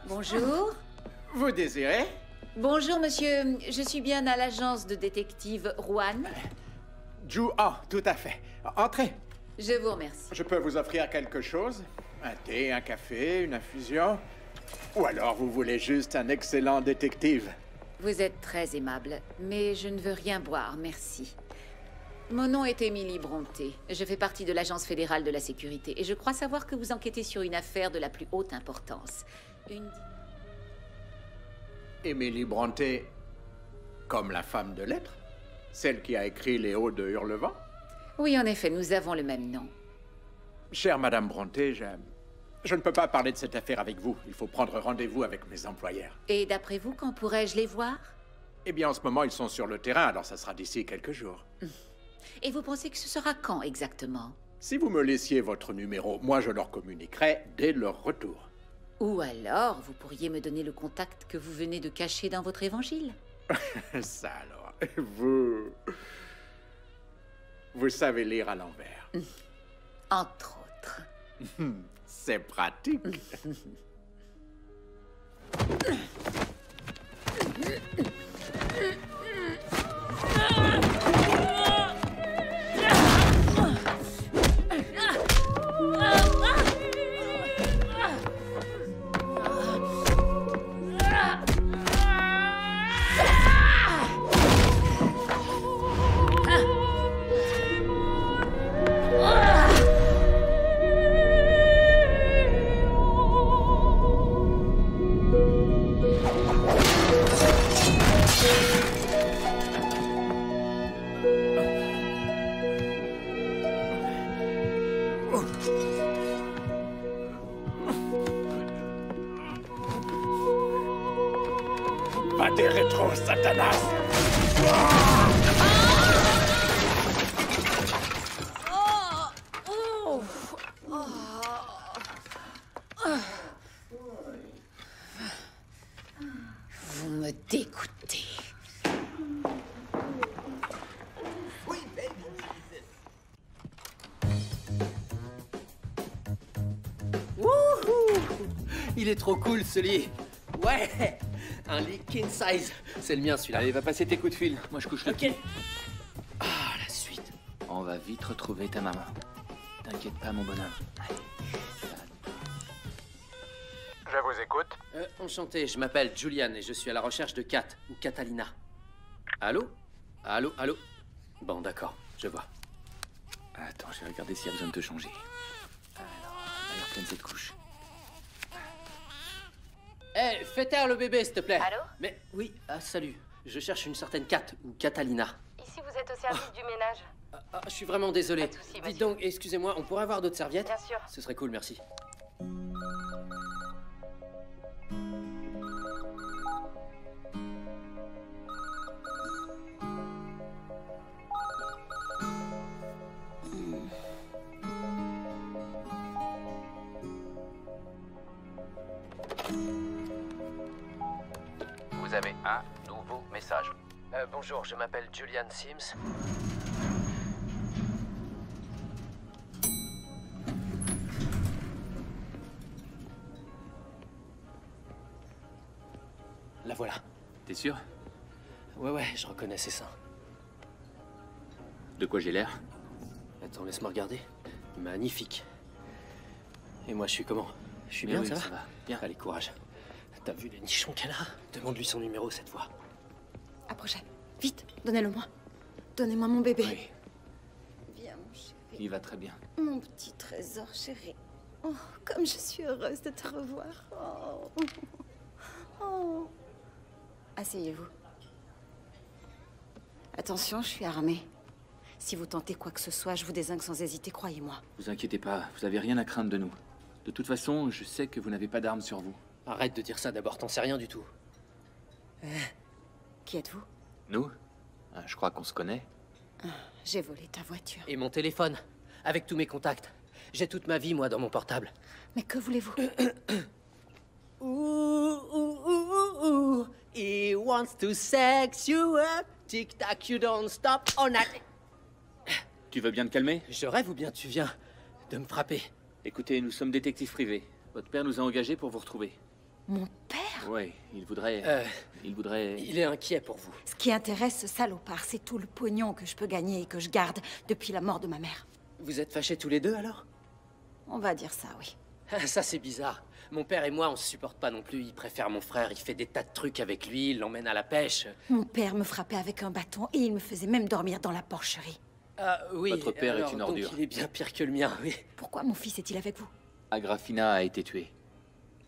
Bonjour. Vous désirez? Bonjour, monsieur. Je suis bien à l'agence de détective Juan. Tout à fait. Entrez. Je vous remercie. Je peux vous offrir quelque chose? Un thé, un café, une infusion? Ou alors vous voulez juste un excellent détective? Vous êtes très aimable, mais je ne veux rien boire, merci. Mon nom est Émilie Bronté. Je fais partie de l'Agence fédérale de la sécurité et je crois savoir que vous enquêtez sur une affaire de la plus haute importance. Émilie Bronté, comme la femme de lettres? Celle qui a écrit Les Hauts de Hurlevent? Oui, en effet, nous avons le même nom. Chère Madame Bronté, je ne peux pas parler de cette affaire avec vous. Il faut prendre rendez-vous avec mes employeurs. Et d'après vous, quand pourrais-je les voir? Eh bien, en ce moment, ils sont sur le terrain, alors ça sera d'ici quelques jours. Et vous pensez que ce sera quand exactement? Si vous me laissiez votre numéro, moi je leur communiquerai dès leur retour. Ou alors, vous pourriez me donner le contact que vous venez de cacher dans votre évangile? Ça alors, vous savez lire à l'envers. Entre autres. C'est pratique. Va des rétro, Satanas! Vous me dégoûtez. Il est trop cool, ce lit. Ouais, un lit king size. C'est le mien, celui-là. Allez, va passer tes coups de fil. Moi, je couche le Ok. Ah, la suite. On va vite retrouver ta maman. T'inquiète pas, mon bonhomme. Je vous écoute. Enchanté, je m'appelle Julian et je suis à la recherche de Kat, ou Catalina. Allô? Allô? Bon, d'accord, je vois. Attends, je vais regarder s'il y a besoin de te changer. Alors, d'ailleurs, pleine cette couche. Eh, fais taire le bébé, s'il te plaît. Allô? Mais oui, salut. Je cherche une certaine Kat, ou Catalina. Ici, vous êtes au service du ménage. Je suis vraiment désolé. Pas de souci, Dites monsieur. donc, excusez-moi, on pourrait avoir d'autres serviettes? Bien sûr. Ce serait cool, merci. Vous avez un nouveau message. Bonjour, je m'appelle Julian Sims. La voilà. T'es sûr? Ouais, je reconnais ces seins. De quoi j'ai l'air? Attends, laisse-moi regarder. Magnifique. Et moi, je suis comment? Je suis Mais bien, oui, ça ça va? va, bien. Allez, courage. T'as vu les nichons qu'elle a? Demande-lui son numéro cette fois. Approchez. Vite, donnez-le-moi. Donnez-moi mon bébé. Oui, Viens, mon chéri. il va très bien. Mon petit trésor, chéri. Oh, comme je suis heureuse de te revoir. Oh. Oh. Asseyez-vous. Attention, je suis armée. Si vous tentez quoi que ce soit, je vous dézingue sans hésiter, croyez-moi. Vous inquiétez pas, vous avez rien à craindre de nous. De toute façon, je sais que vous n'avez pas d'armes sur vous. Arrête de dire ça d'abord, t'en sais rien du tout. Qui êtes-vous? Nous? Je crois qu'on se connaît. J'ai volé ta voiture. Et mon téléphone, avec tous mes contacts. J'ai toute ma vie, moi, dans mon portable. Mais que voulez-vous? Ouh, he wants to sex you up. Tic-tac, you don't stop all night. Tu veux bien te calmer? Je rêve ou bien tu viens de me frapper? Écoutez, nous sommes détectives privés. Votre père nous a engagés pour vous retrouver. Mon père? Oui, il voudrait... Il est inquiet pour vous. Ce qui intéresse ce salopard, c'est tout le pognon que je peux gagner et que je garde depuis la mort de ma mère. Vous êtes fâchés tous les deux, alors? On va dire ça, oui. Ça, c'est bizarre. Mon père et moi, on se supporte pas non plus. Il préfère mon frère, il fait des tas de trucs avec lui, il l'emmène à la pêche. Mon père me frappait avec un bâton et il me faisait même dormir dans la porcherie. Oui. Votre père est alors, une ordure. Donc il est bien pire que le mien, oui. Pourquoi mon fils est-il avec vous? Agrafina a été tuée.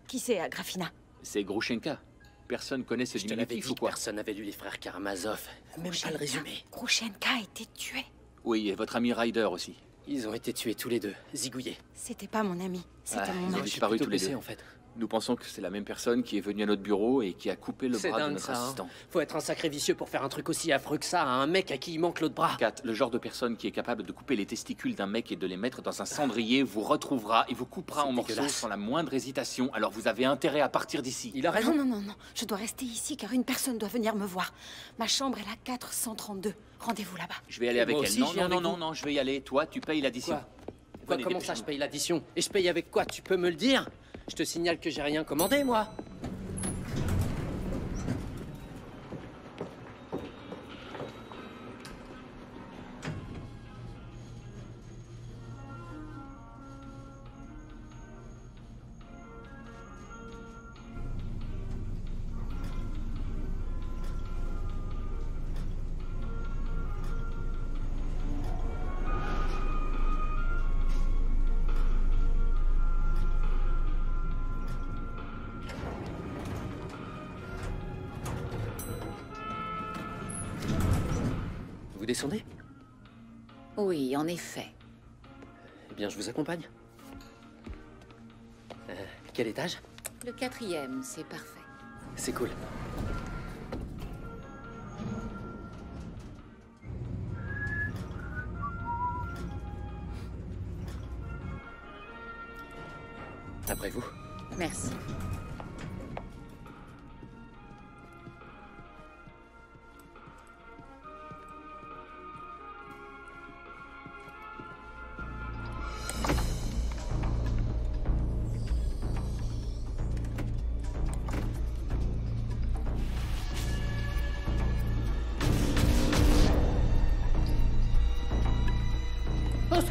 Qui c'est, Agrafina? C'est Grushenka. Personne connaît ce Je te l'avais diminutif dit ou que quoi? personne n'avait lu les frères Karamazov. Même pas le résumé. Grushenka a été tué. Oui, et votre ami Ryder aussi. Ils ont été tués tous les deux, zigouillés. C'était pas mon ami, c'était mon Ils ont mari. disparu tous les blessé, deux. en fait. Nous pensons que c'est la même personne qui est venue à notre bureau et qui a coupé le C'est bras de dingue, notre ça, hein. assistant. Faut être un sacré vicieux pour faire un truc aussi affreux que ça à un mec à qui il manque l'autre bras. Kat, le genre de personne qui est capable de couper les testicules d'un mec et de les mettre dans un cendrier vous retrouvera et vous coupera C'est en morceaux dégueulasse. sans la moindre hésitation. Alors vous avez intérêt à partir d'ici. Il a raison. Non, je dois rester ici car une personne doit venir me voir. Ma chambre est la 432. Rendez-vous là-bas. Je vais aller avec Moi elle. aussi, Non, je viens non, avec non, vous. non, je vais y aller. Toi, tu payes l'addition. Quoi, Venez, comment ça, je dépêchez-vous. paye l'addition? Et je paye avec quoi? Tu peux me le dire? Je te signale que j'ai rien commandé, moi. Vous descendez? Oui, en effet. Eh bien, je vous accompagne. Quel étage? Le 4e, c'est parfait. C'est cool. Après vous. Merci.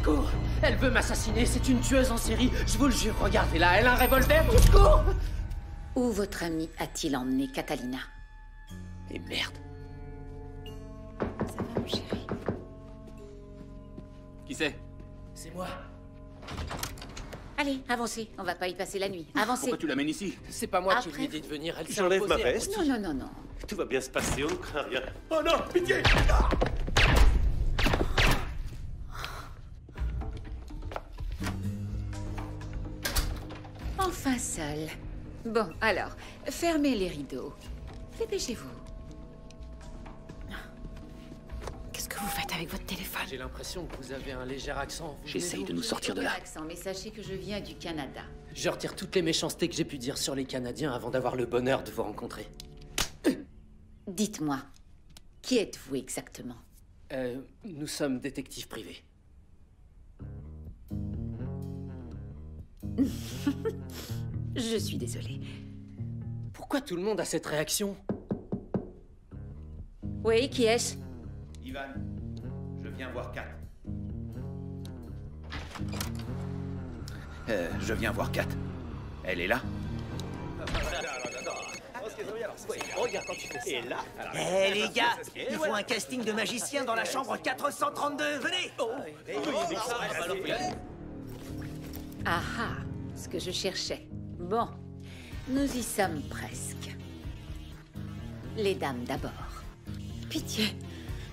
secours! Elle veut m'assassiner, c'est une tueuse en série, je vous le jure, regardez-la, elle a un revolver, au secours! Où votre ami a-t-il emmené Catalina? Et merde. Ça va, mon chéri? Qui c'est? C'est moi. Allez, avancez, on va pas y passer la nuit. Avancez. Pourquoi tu l'amènes ici? C'est pas moi qui Après, lui ai dit de venir, elle s'est J'enlève ma imposée à veste. Non, non, non, non. Tout va bien se passer, on ne craint rien. Oh non, pitié! Enfin seul. Bon, alors, fermez les rideaux. Dépêchez-vous. Qu'est-ce que vous faites avec votre téléphone? J'ai l'impression que vous avez un léger accent. J'essaye de nous sortir de là. Accent, mais sachez que je viens du Canada. Je retire toutes les méchancetés que j'ai pu dire sur les Canadiens avant d'avoir le bonheur de vous rencontrer. Dites-moi, qui êtes-vous exactement? Nous sommes détectives privés. Je suis désolée. Pourquoi tout le monde a cette réaction? Oui, qui est-ce? Ivan, je viens voir Kat. Je viens voir Kat. Elle est là? Regarde quand tu fais ça. Et là... Eh les gars, il faut un casting de magicien dans la chambre 432, venez! Ah ah, ce que je cherchais. Bon, nous y sommes presque. Les dames d'abord. Pitié,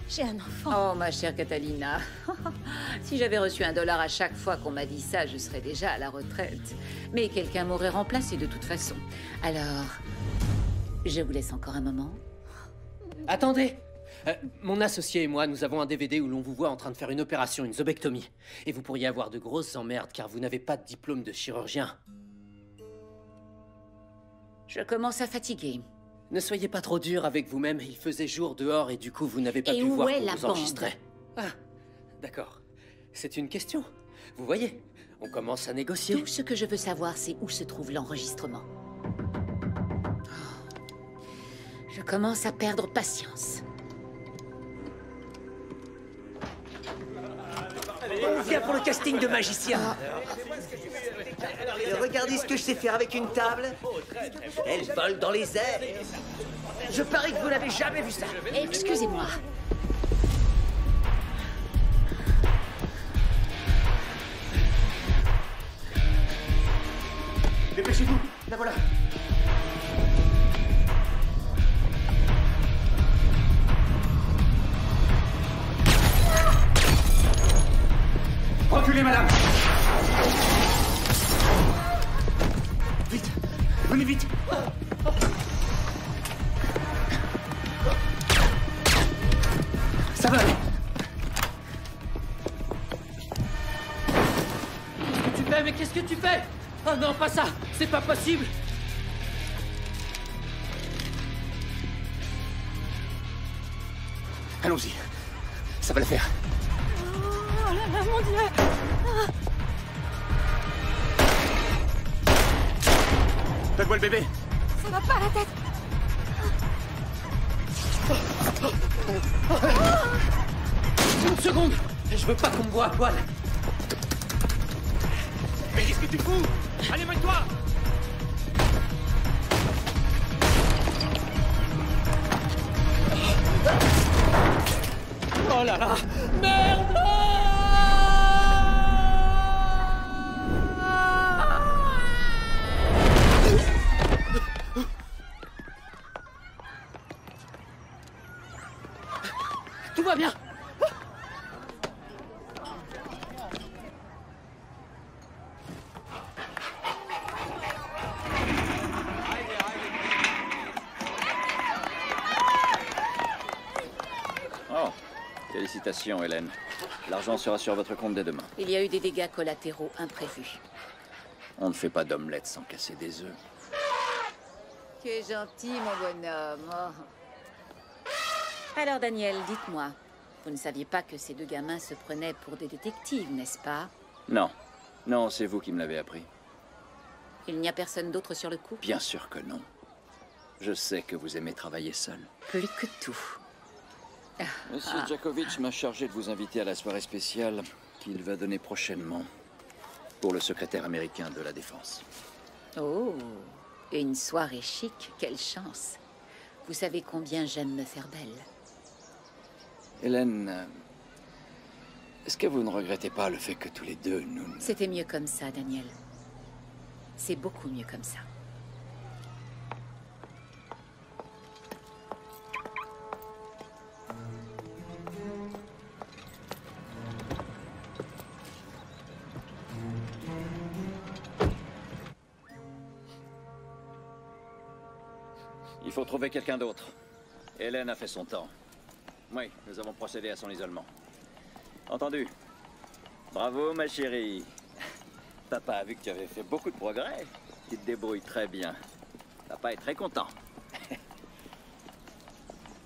j'ai un enfant. Oh, ma chère Catalina. Si j'avais reçu $1 à chaque fois qu'on m'a dit ça, je serais déjà à la retraite. Mais quelqu'un m'aurait remplacé de toute façon. Alors, je vous laisse encore un moment. Attendez! Mon associé et moi, nous avons un DVD où l'on vous voit en train de faire une opération, une zobectomie. Et vous pourriez avoir de grosses emmerdes car vous n'avez pas de diplôme de chirurgien. Je commence à fatiguer. Ne soyez pas trop dur avec vous-même, il faisait jour dehors et du coup vous n'avez pas pu voir qu'on vous enregistrait. Ah, d'accord. C'est une question. Vous voyez, on commence à négocier. Tout ce que je veux savoir, c'est où se trouve l'enregistrement. Je commence à perdre patience. On vient pour le casting de magicien. Et regardez ce que je sais faire avec une table. Elle vole dans les airs. Je parie que vous n'avez jamais vu ça. Excusez-moi. Dépêchez-vous, la voilà. Reculez, madame! Vite! Venez vite! Ça va aller! Qu'est-ce que tu fais? Mais qu'est-ce que tu fais? Oh non, pas ça! C'est pas possible! Allons-y. Ça va le faire. Oh là là, mon Dieu! Donne-moi le bébé. Ça va pas à la tête! Une seconde! Je veux pas qu'on me voie à poil! Mais qu'est-ce que tu fous? Allez, mets-toi! Oh là là! Merde! Tout va bien! Oh, félicitations, Hélène. L'argent sera sur votre compte dès demain. Il y a eu des dégâts collatéraux imprévus. On ne fait pas d'omelette sans casser des œufs. Tu es gentil, mon bonhomme. Oh. Alors, Daniel, dites-moi. Vous ne saviez pas que ces deux gamins se prenaient pour des détectives, n'est-ce pas? Non. Non, c'est vous qui me l'avez appris. Il n'y a personne d'autre sur le coup? Bien sûr que non. Je sais que vous aimez travailler seul. Plus que tout. Monsieur Djakovic m'a chargé de vous inviter à la soirée spéciale qu'il va donner prochainement pour le secrétaire américain de la Défense. Oh, une soirée chic, quelle chance. Vous savez combien j'aime me faire belle. Hélène, est-ce que vous ne regrettez pas le fait que tous les deux, nous... C'était mieux comme ça, Daniel. C'est beaucoup mieux comme ça. Il faut trouver quelqu'un d'autre. Hélène a fait son temps. Oui, nous avons procédé à son isolement. Entendu. Bravo, ma chérie. Papa a vu que tu avais fait beaucoup de progrès. Tu te débrouilles très bien. Papa est très content.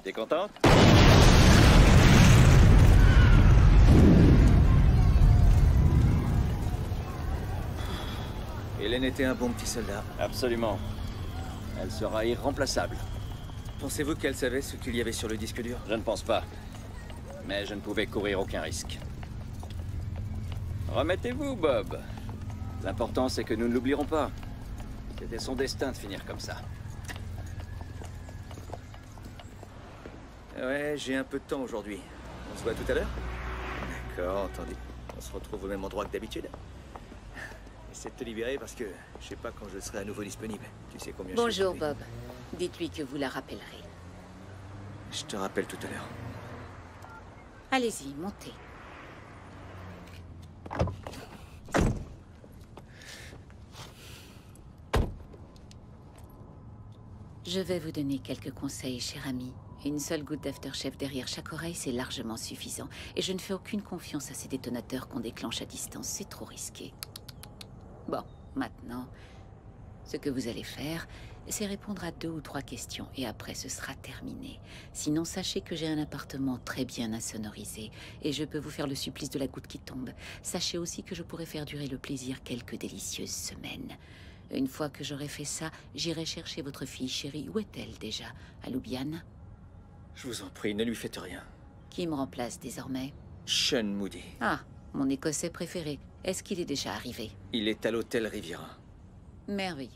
T'es contente? Hélène était un bon petit soldat. Absolument. Elle sera irremplaçable. Pensez-vous qu'elle savait ce qu'il y avait sur le disque dur? Je ne pense pas. Mais je ne pouvais courir aucun risque. Remettez-vous, Bob. L'important, c'est que nous ne l'oublierons pas. C'était son destin de finir comme ça. Ouais, j'ai un peu de temps aujourd'hui. On se voit tout à l'heure? D'accord, entendu. On se retrouve au même endroit que d'habitude. Essaie de te libérer parce que je sais pas quand je serai à nouveau disponible. Tu sais combien Bonjour, je suis occupé. Bob. Dites-lui que vous la rappellerez. Je te rappelle tout à l'heure. Allez-y, montez. Je vais vous donner quelques conseils, cher ami. Une seule goutte d'aftershave derrière chaque oreille, c'est largement suffisant. Et je ne fais aucune confiance à ces détonateurs qu'on déclenche à distance. C'est trop risqué. Bon, maintenant, ce que vous allez faire, c'est répondre à 2 ou 3 questions. Et après, ce sera terminé. Sinon, sachez que j'ai un appartement très bien insonorisé. Et je peux vous faire le supplice de la goutte qui tombe. Sachez aussi que je pourrais faire durer le plaisir quelques délicieuses semaines. Une fois que j'aurai fait ça, j'irai chercher votre fille chérie. Où est-elle déjà? À Ljubljana? Je vous en prie, ne lui faites rien. Qui me remplace désormais? Sean Moody. Ah, mon Écossais préféré. Est-ce qu'il est déjà arrivé? Il est à l'hôtel Riviera. Merveilleux.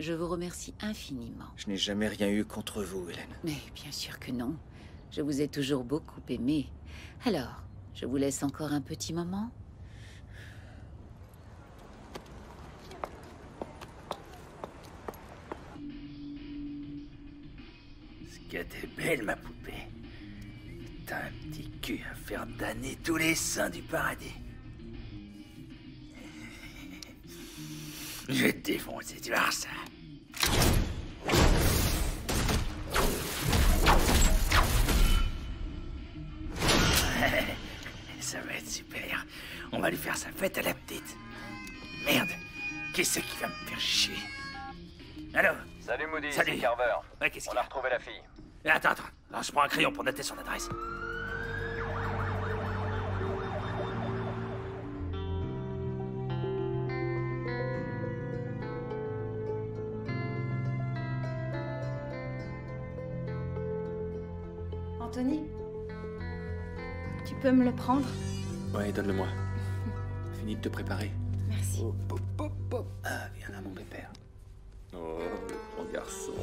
Je vous remercie infiniment. Je n'ai jamais rien eu contre vous, Hélène. Mais bien sûr que non. Je vous ai toujours beaucoup aimé. Alors, je vous laisse encore un petit moment. Ce que t'es belle, ma poupée. T'as un petit cul à faire damner tous les saints du paradis. Je vais te défoncer, tu vas voir ça. Ça va être super. On va lui faire sa fête à la petite. Merde, qui c'est qui va me faire chier? Allô? Salut Moody, Salut. c'est Carver. Ouais, qu'est-ce On qu'il y a a? retrouvé la fille. Attends. Alors, je prends un crayon pour noter son adresse. Anthony, tu peux me le prendre? Ouais, donne-le-moi. Fini de te préparer. Merci. Ah, viens là, mon pépère. Oh, le grand garçon.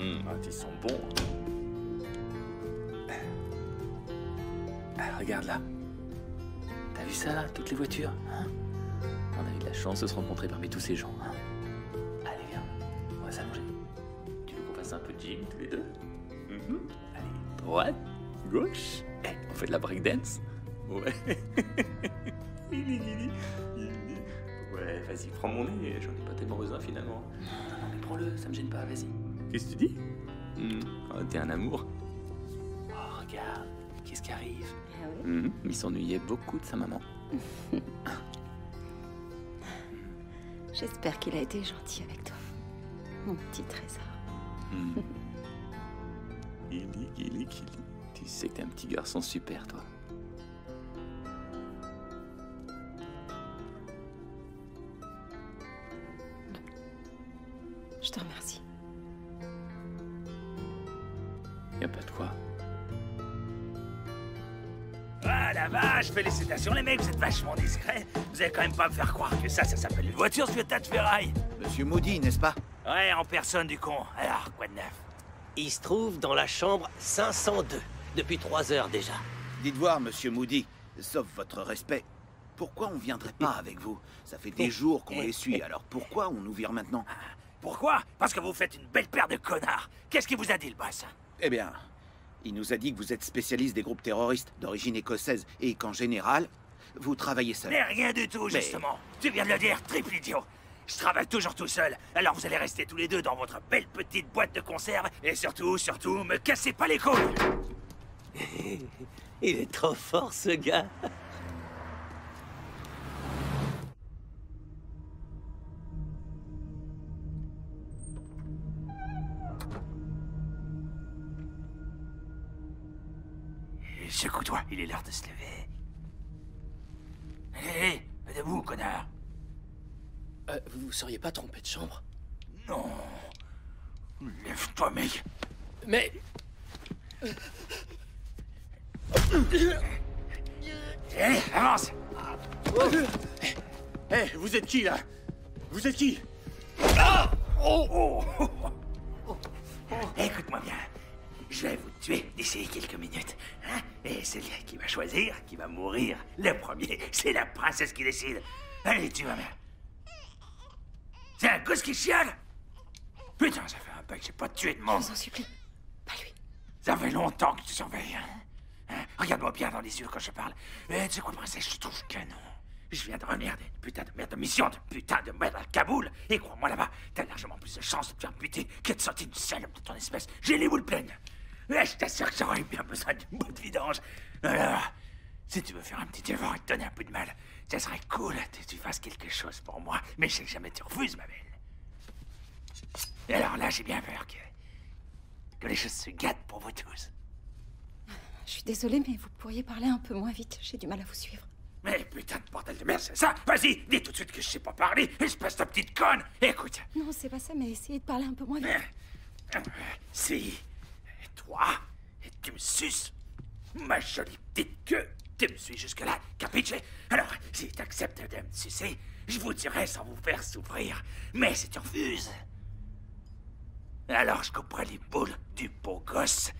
Ils sont bons. Ah, regarde là. T'as vu ça, là, toutes les voitures, hein? On a eu de la chance de se rencontrer parmi tous ces gens, hein? Allez, viens, on va s'allonger. Tu veux qu'on fasse un peu de gym tous les deux? Allez, droite, gauche. Eh, on fait de la breakdance? Ouais. Ouais, vas-y, prends mon nez, j'en ai pas tellement besoin finalement. Non, mais prends-le, ça me gêne pas, vas-y. Qu'est-ce que tu dis? Oh, t'es un amour. Oh, regarde, qu'est-ce qui arrive? Ah oui? Il s'ennuyait beaucoup de sa maman. J'espère qu'il a été gentil avec toi. Mon petit trésor. Gilly. Tu sais que t'es un petit garçon super, toi. Je te remercie. Y a pas de quoi. Ah la vache, félicitations les mecs, vous êtes vachement discrets. Vous allez quand même pas me faire croire que ça s'appelle une voiture sur le tas de ferraille. Monsieur Moody, n'est-ce pas? Ouais, en personne du con. Alors, quoi de neuf? Il se trouve dans la chambre 502, depuis 3 heures déjà. Dites voir, monsieur Moody, sauf votre respect, pourquoi on viendrait pas avec vous? Ça fait des jours qu'on les suit, alors pourquoi on nous vire maintenant? Pourquoi? Parce que vous faites une belle paire de connards. Qu'est-ce qu'il vous a dit, le boss? Eh bien, il nous a dit que vous êtes spécialiste des groupes terroristes d'origine écossaise et qu'en général, vous travaillez seul. Mais rien du tout, justement. Tu viens de le dire, triple idiot. Je travaille toujours tout seul, alors vous allez rester tous les deux dans votre belle petite boîte de conserve et surtout, me cassez pas les couilles. Il est trop fort, ce gars. Secoue-toi, il est l'heure de se lever. Hé, debout, connard. Vous vous seriez pas trompé de chambre? Non. Lève-toi, mec. Mais... Allez, avance. Hé, vous êtes qui, là? Vous êtes qui? Écoute-moi bien. Je vais vous tuer d'ici quelques minutes. Hein? Et celui qui va choisir, qui va mourir, le premier, c'est la princesse qui décide. Allez, tu vas bien. C'est un gosse qui chiale? Putain, ça fait un bail que j'ai pas tué de monde. Je vous en supplie, pas lui. Ça fait longtemps que tu surveilles. Hein? Regarde-moi bien dans les yeux quand je parle. Et tu sais quoi, princesse, je trouve canon. Je viens de remerder une putain de merde de mission, de putain de merde à Kaboul. Et crois-moi là-bas, t'as largement plus de chances de te faire buter que de sortir une salope de ton espèce. J'ai les boules pleines. Là, je t'assure que j'aurais bien besoin d'une botte vidange. Alors, si tu veux faire un petit effort et te donner un peu de mal, ça serait cool que tu fasses quelque chose pour moi. Mais je sais que jamais tu refuses, ma belle. Et alors là, j'ai bien peur que les choses se gâtent pour vous tous. Je suis désolée, mais vous pourriez parler un peu moins vite. J'ai du mal à vous suivre. Mais putain de bordel de merde, c'est ça? Vas-y, dis tout de suite que je sais pas parler, espèce de petite conne. Écoute. Non, c'est pas ça, mais essayez de parler un peu moins vite. Si toi, tu me suces, ma jolie petite queue, tu me suis jusque-là, capiche? Alors, si t'acceptes de me sucer, je vous tuerai sans vous faire souffrir. Mais si tu refuses, alors je couperai les boules du beau gosse.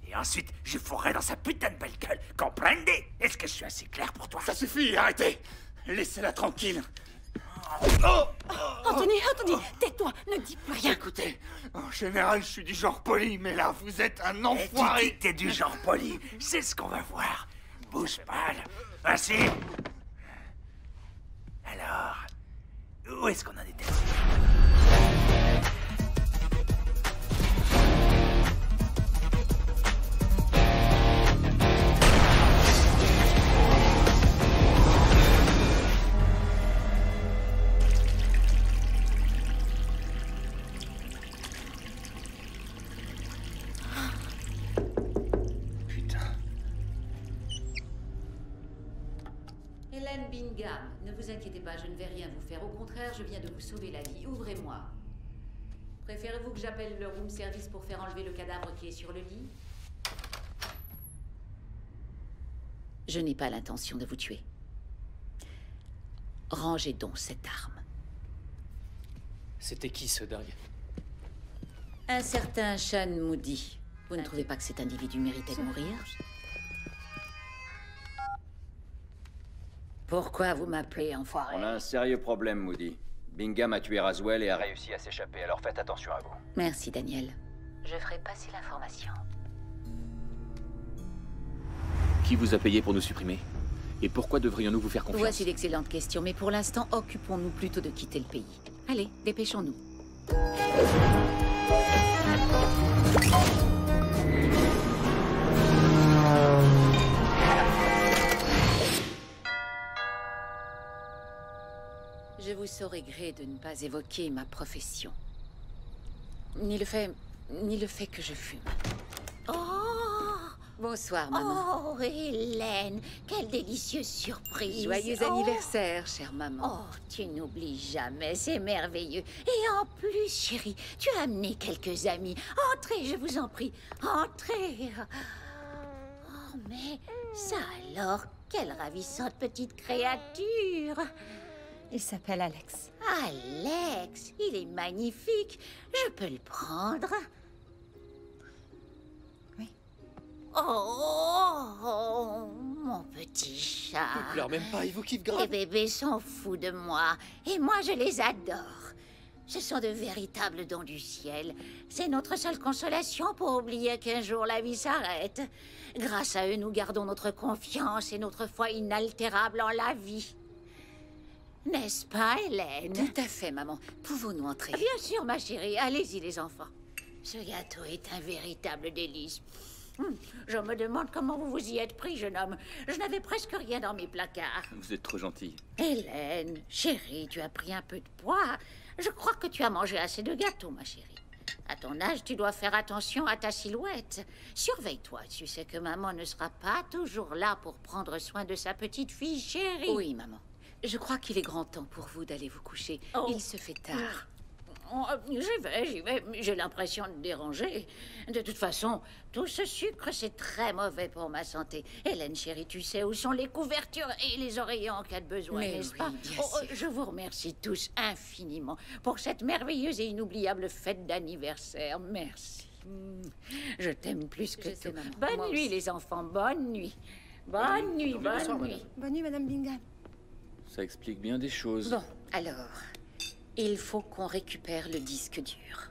Et ensuite, je fourrerai dans sa putain de belle gueule. Comprenez? Est-ce que je suis assez clair pour toi? Ça suffit, arrêtez! Laissez-la tranquille. Anthony, tais-toi, ne dis plus rien. Écoutez, en général, je suis du genre poli, mais là, vous êtes un enfoiré. Tu dis que t'es du genre poli, c'est ce qu'on va voir. Bouge pas, là. Ainsi. Alors, où est-ce qu'on en était? Hélène Bingham, ne vous inquiétez pas, je ne vais rien vous faire. Au contraire, je viens de vous sauver la vie. Ouvrez-moi. Préférez-vous que j'appelle le room service pour faire enlever le cadavre qui est sur le lit? Je n'ai pas l'intention de vous tuer. Rangez donc cette arme. C'était qui, ce dingue? Un certain Sean Moody. Vous ne trouvez pas que cet individu méritait de mourir? Pourquoi vous m'appelez enfoiré? On a un sérieux problème, Moody. Bingham a tué Raswell et a réussi à s'échapper, alors faites attention à vous. Merci, Daniel. Je ferai passer l'information. Qui vous a payé pour nous supprimer? Et pourquoi devrions-nous vous faire confiance? Voici l'excellente question, mais pour l'instant, occupons-nous plutôt de quitter le pays. Allez, dépêchons-nous. Je vous saurai gré de ne pas évoquer ma profession. Ni le fait que je fume. Oh! Bonsoir, maman. Oh, Hélène, quelle délicieuse surprise. Joyeux anniversaire, chère maman. Oh, tu n'oublies jamais, c'est merveilleux. Et en plus, chérie, tu as amené quelques amis. Entrez, je vous en prie. Entrez. Oh, mais ça alors, quelle ravissante petite créature! Il s'appelle Alex. Alex, il est magnifique. Je peux le prendre? Oui. Oh, mon petit chat. Il pleure même pas, il vous kiffe grave. Les bébés sont fous de moi, et moi je les adore. Ce sont de véritables dons du ciel. C'est notre seule consolation pour oublier qu'un jour la vie s'arrête. Grâce à eux, nous gardons notre confiance et notre foi inaltérable en la vie. N'est-ce pas, Hélène? Tout à fait, maman. Pouvons-nous entrer? Bien sûr, ma chérie. Allez-y, les enfants. Ce gâteau est un véritable délice. Je me demande comment vous vous y êtes pris, jeune homme. Je n'avais presque rien dans mes placards. Vous êtes trop gentil. Hélène, chérie, tu as pris un peu de poids. Je crois que tu as mangé assez de gâteaux, ma chérie. À ton âge, tu dois faire attention à ta silhouette. Surveille-toi, tu sais que maman ne sera pas toujours là pour prendre soin de sa petite fille chérie. Oui, maman. Je crois qu'il est grand temps pour vous d'aller vous coucher. Oh. Il se fait tard. J'y vais. J'ai l'impression de déranger. De toute façon, tout ce sucre, c'est très mauvais pour ma santé. Hélène, chérie, tu sais où sont les couvertures et les oreillers en cas de besoin, n'est-ce pas? Je vous remercie tous infiniment pour cette merveilleuse et inoubliable fête d'anniversaire. Merci. Je t'aime plus que tout. Bonne nuit, les enfants. Bonne nuit. Bonne nuit, bonne nuit. Bonne nuit, Madame Bingham. Ça explique bien des choses. Bon, alors, il faut qu'on récupère le disque dur.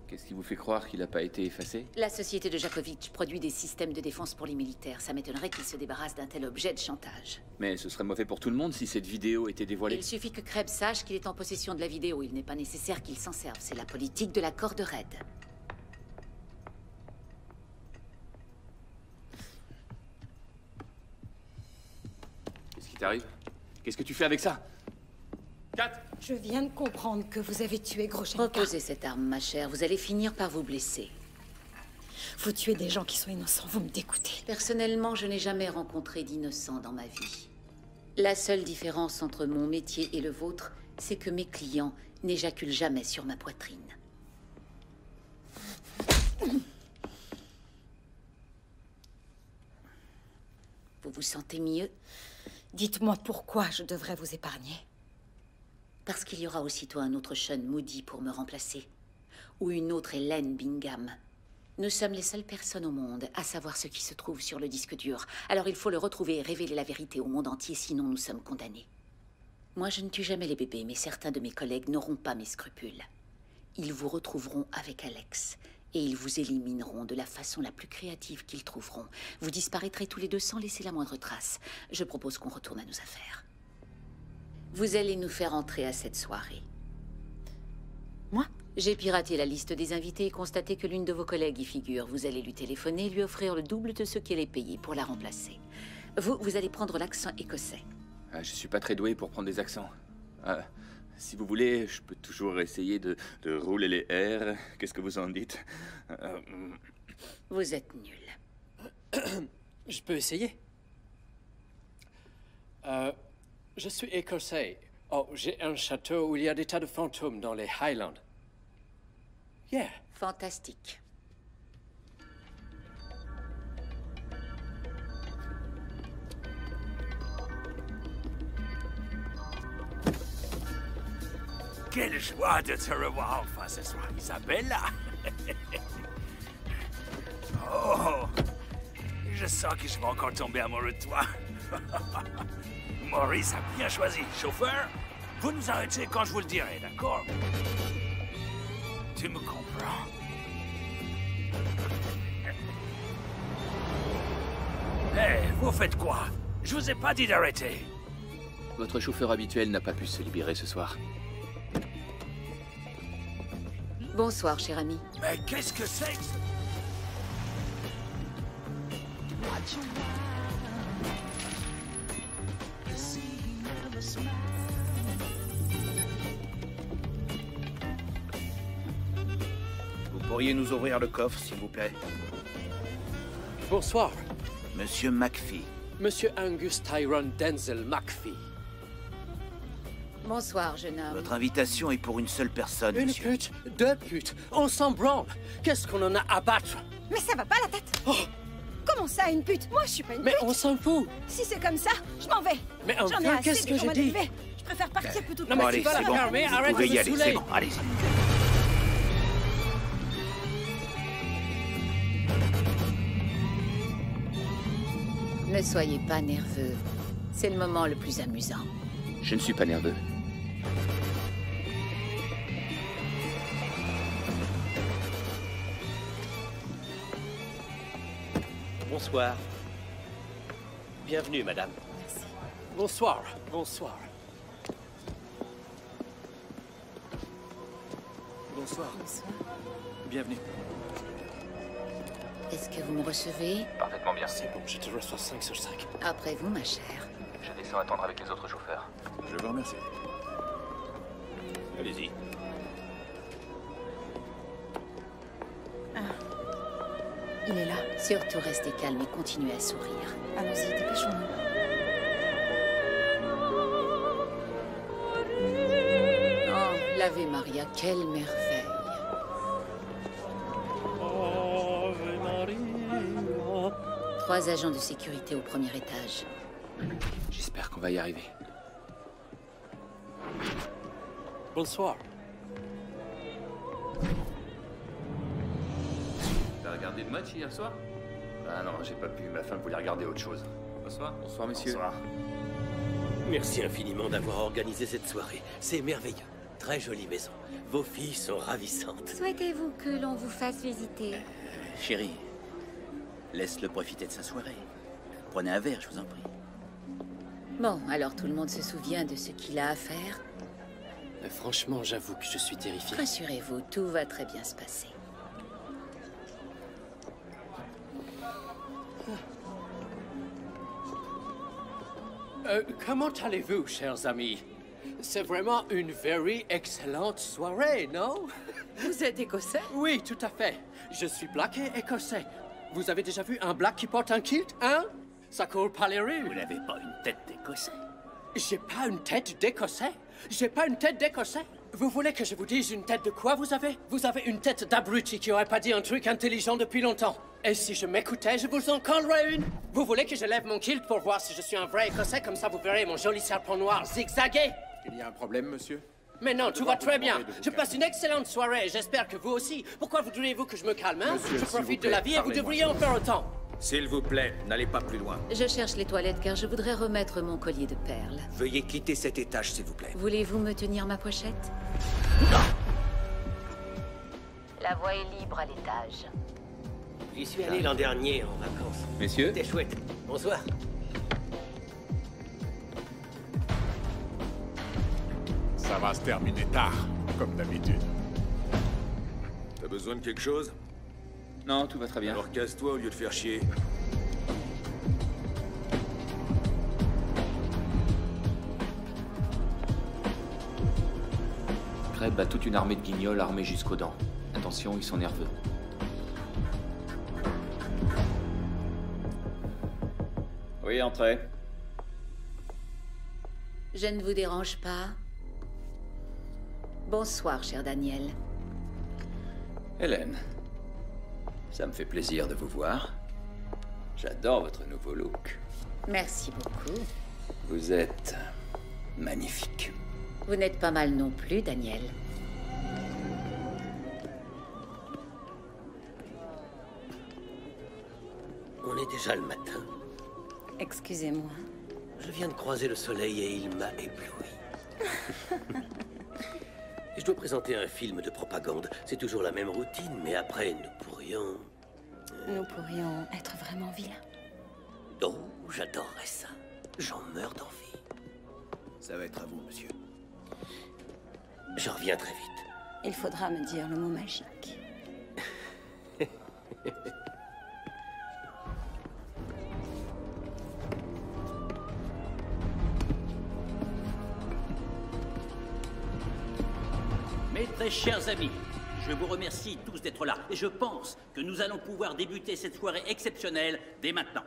Qu'est-ce qui vous fait croire qu'il n'a pas été effacé? La société de Jakovitch produit des systèmes de défense pour les militaires. Ça m'étonnerait qu'ils se débarrassent d'un tel objet de chantage. Mais ce serait mauvais pour tout le monde si cette vidéo était dévoilée. Il suffit que Krebs sache qu'il est en possession de la vidéo. Il n'est pas nécessaire qu'il s'en serve. C'est la politique de la corde raide. Qu'est-ce qui t'arrive? Qu'est-ce que tu fais avec ça? Kat! Je viens de comprendre que vous avez tué Groshenka. Reposez cette arme, ma chère. Vous allez finir par vous blesser. Vous tuez des gens qui sont innocents, vous me dégoûtez. Personnellement, je n'ai jamais rencontré d'innocents dans ma vie. La seule différence entre mon métier et le vôtre, c'est que mes clients n'éjaculent jamais sur ma poitrine. Vous vous sentez mieux? Dites-moi pourquoi je devrais vous épargner. Parce qu'il y aura aussitôt un autre Sean Moody pour me remplacer. Ou une autre Hélène Bingham. Nous sommes les seules personnes au monde à savoir ce qui se trouve sur le disque dur. Alors il faut le retrouver et révéler la vérité au monde entier, sinon nous sommes condamnés. Moi, je ne tue jamais les bébés, mais certains de mes collègues n'auront pas mes scrupules. Ils vous retrouveront avec Alex. Et ils vous élimineront de la façon la plus créative qu'ils trouveront. Vous disparaîtrez tous les deux sans laisser la moindre trace. Je propose qu'on retourne à nos affaires. Vous allez nous faire entrer à cette soirée. Moi? J'ai piraté la liste des invités et constaté que l'une de vos collègues y figure. Vous allez lui téléphoner et lui offrir le double de ce qu'elle est payée pour la remplacer. Vous allez prendre l'accent écossais. Ah, je suis pas très doué pour prendre des accents. Si vous voulez, je peux toujours essayer de rouler les R. Qu'est-ce que vous en dites? Vous êtes nul. Je peux essayer? Je suis écossais. Oh, j'ai un château où il y a des tas de fantômes dans les Highlands. Yeah. Fantastique. Quelle joie de te revoir enfin ce soir, Isabella. Oh, je sens que je vais encore tomber amoureux de toi. Maurice a bien choisi. Chauffeur, vous nous arrêtez quand je vous le dirai, d'accord? Tu me comprends? Hé, vous faites quoi? Je vous ai pas dit d'arrêter. Votre chauffeur habituel n'a pas pu se libérer ce soir. Bonsoir, cher ami. Mais qu'est-ce que c'est que ça? Vous pourriez nous ouvrir le coffre, s'il vous plaît? Bonsoir. Monsieur McPhee. Monsieur Angus Tyrone Denzel McPhee. Bonsoir, jeune homme. Votre invitation est pour une seule personne, Une monsieur. pute, deux putes, on s'en branle. Qu'est-ce qu'on en a à battre? Mais ça va pas la tête. Oh. Comment ça, ça à une pute. Moi, je suis pas une pute. Mais on s'en fout. Si c'est comme ça, je m'en vais. Mais j'en ai assez qu'est-ce que j'ai dit? Je préfère partir plutôt que... Non, mais tu vas la fermer, arrête de me saouler. C'est bon, allez-y. Ne soyez pas nerveux. C'est le moment le plus amusant. Je ne suis pas nerveux. Bonsoir. Bienvenue, madame. Merci. Bonsoir, bonsoir. Bonsoir. Bonsoir. Bienvenue. Est-ce que vous me recevez? Parfaitement bien. C'est bon, je te reçois 5 sur 5. Après vous, ma chère. Je descends attendre avec les autres chauffeurs. Je vous remercie. Allez-y. Il est là. Surtout restez calme et continuez à sourire. Allons-y, dépêchons-nous. Oh, l'Ave Maria, quelle merveille. Ave Maria. 3 agents de sécurité au premier étage. J'espère qu'on va y arriver. Bonsoir. T'as regardé le match hier soir? Ah non, j'ai pas pu. Ma femme voulait regarder autre chose. Bonsoir. Bonsoir, messieurs. Bonsoir. Merci infiniment d'avoir organisé cette soirée. C'est merveilleux. Très jolie maison. Vos filles sont ravissantes. Souhaitez-vous que l'on vous fasse visiter? Chérie, laisse-le profiter de sa soirée. Prenez un verre, je vous en prie. Bon, alors tout le monde se souvient de ce qu'il a à faire? Franchement, j'avoue que je suis terrifié. Rassurez-vous, tout va très bien se passer. Comment allez-vous, chers amis? C'est vraiment une very excellente soirée, non? Vous êtes écossais? Oui, tout à fait. Je suis black et écossais. Vous avez déjà vu un black qui porte un kilt, hein? Ça court par les rues. Vous n'avez pas une tête d'écossais. J'ai pas une tête d'écossais. J'ai pas une tête d'écossais. Vous voulez que je vous dise une tête de quoi vous avez? Vous avez une tête d'abruti qui aurait pas dit un truc intelligent depuis longtemps. Et si je m'écoutais, je vous en collerais une. Vous voulez que je lève mon kilt pour voir si je suis un vrai écossais? Comme ça, vous verrez mon joli serpent noir zigzaguer. Il y a un problème, monsieur? Mais non, tout va très bien. demander de vous Je passe une excellente soirée. J'espère que vous aussi. Pourquoi voudriez-vous que je me calme, hein? Monsieur, Je s'il vous profite de plaît, la vie et vous parlez-moi. devriez en faire autant. S'il vous plaît, n'allez pas plus loin. Je cherche les toilettes car je voudrais remettre mon collier de perles. Veuillez quitter cet étage, s'il vous plaît. Voulez-vous me tenir ma pochette? La voie est libre à l'étage. J'y suis allé l'an dernier en vacances. Messieurs? C'était chouette. Bonsoir. Ça va se terminer tard, comme d'habitude. T'as besoin de quelque chose? Non, tout va très bien. Alors casse-toi au lieu de faire chier. Kreb a toute une armée de guignols armés jusqu'aux dents. Attention, ils sont nerveux. Oui, entrez. Je ne vous dérange pas? Bonsoir, cher Daniel. Hélène, ça me fait plaisir de vous voir. J'adore votre nouveau look. Merci beaucoup. Vous êtes magnifique. Vous n'êtes pas mal non plus, Daniel. On est déjà le matin. Excusez-moi. Je viens de croiser le soleil et il m'a ébloui. Je dois présenter un film de propagande. C'est toujours la même routine, mais après, nous pourrions... Nous pourrions être vraiment vilains. Oh, j'adorerais ça. J'en meurs d'envie. Ça va être à vous, monsieur. Je reviens très vite. Il faudra me dire le mot magique. Mes très chers amis, je vous remercie tous d'être là et je pense que nous allons pouvoir débuter cette soirée exceptionnelle dès maintenant.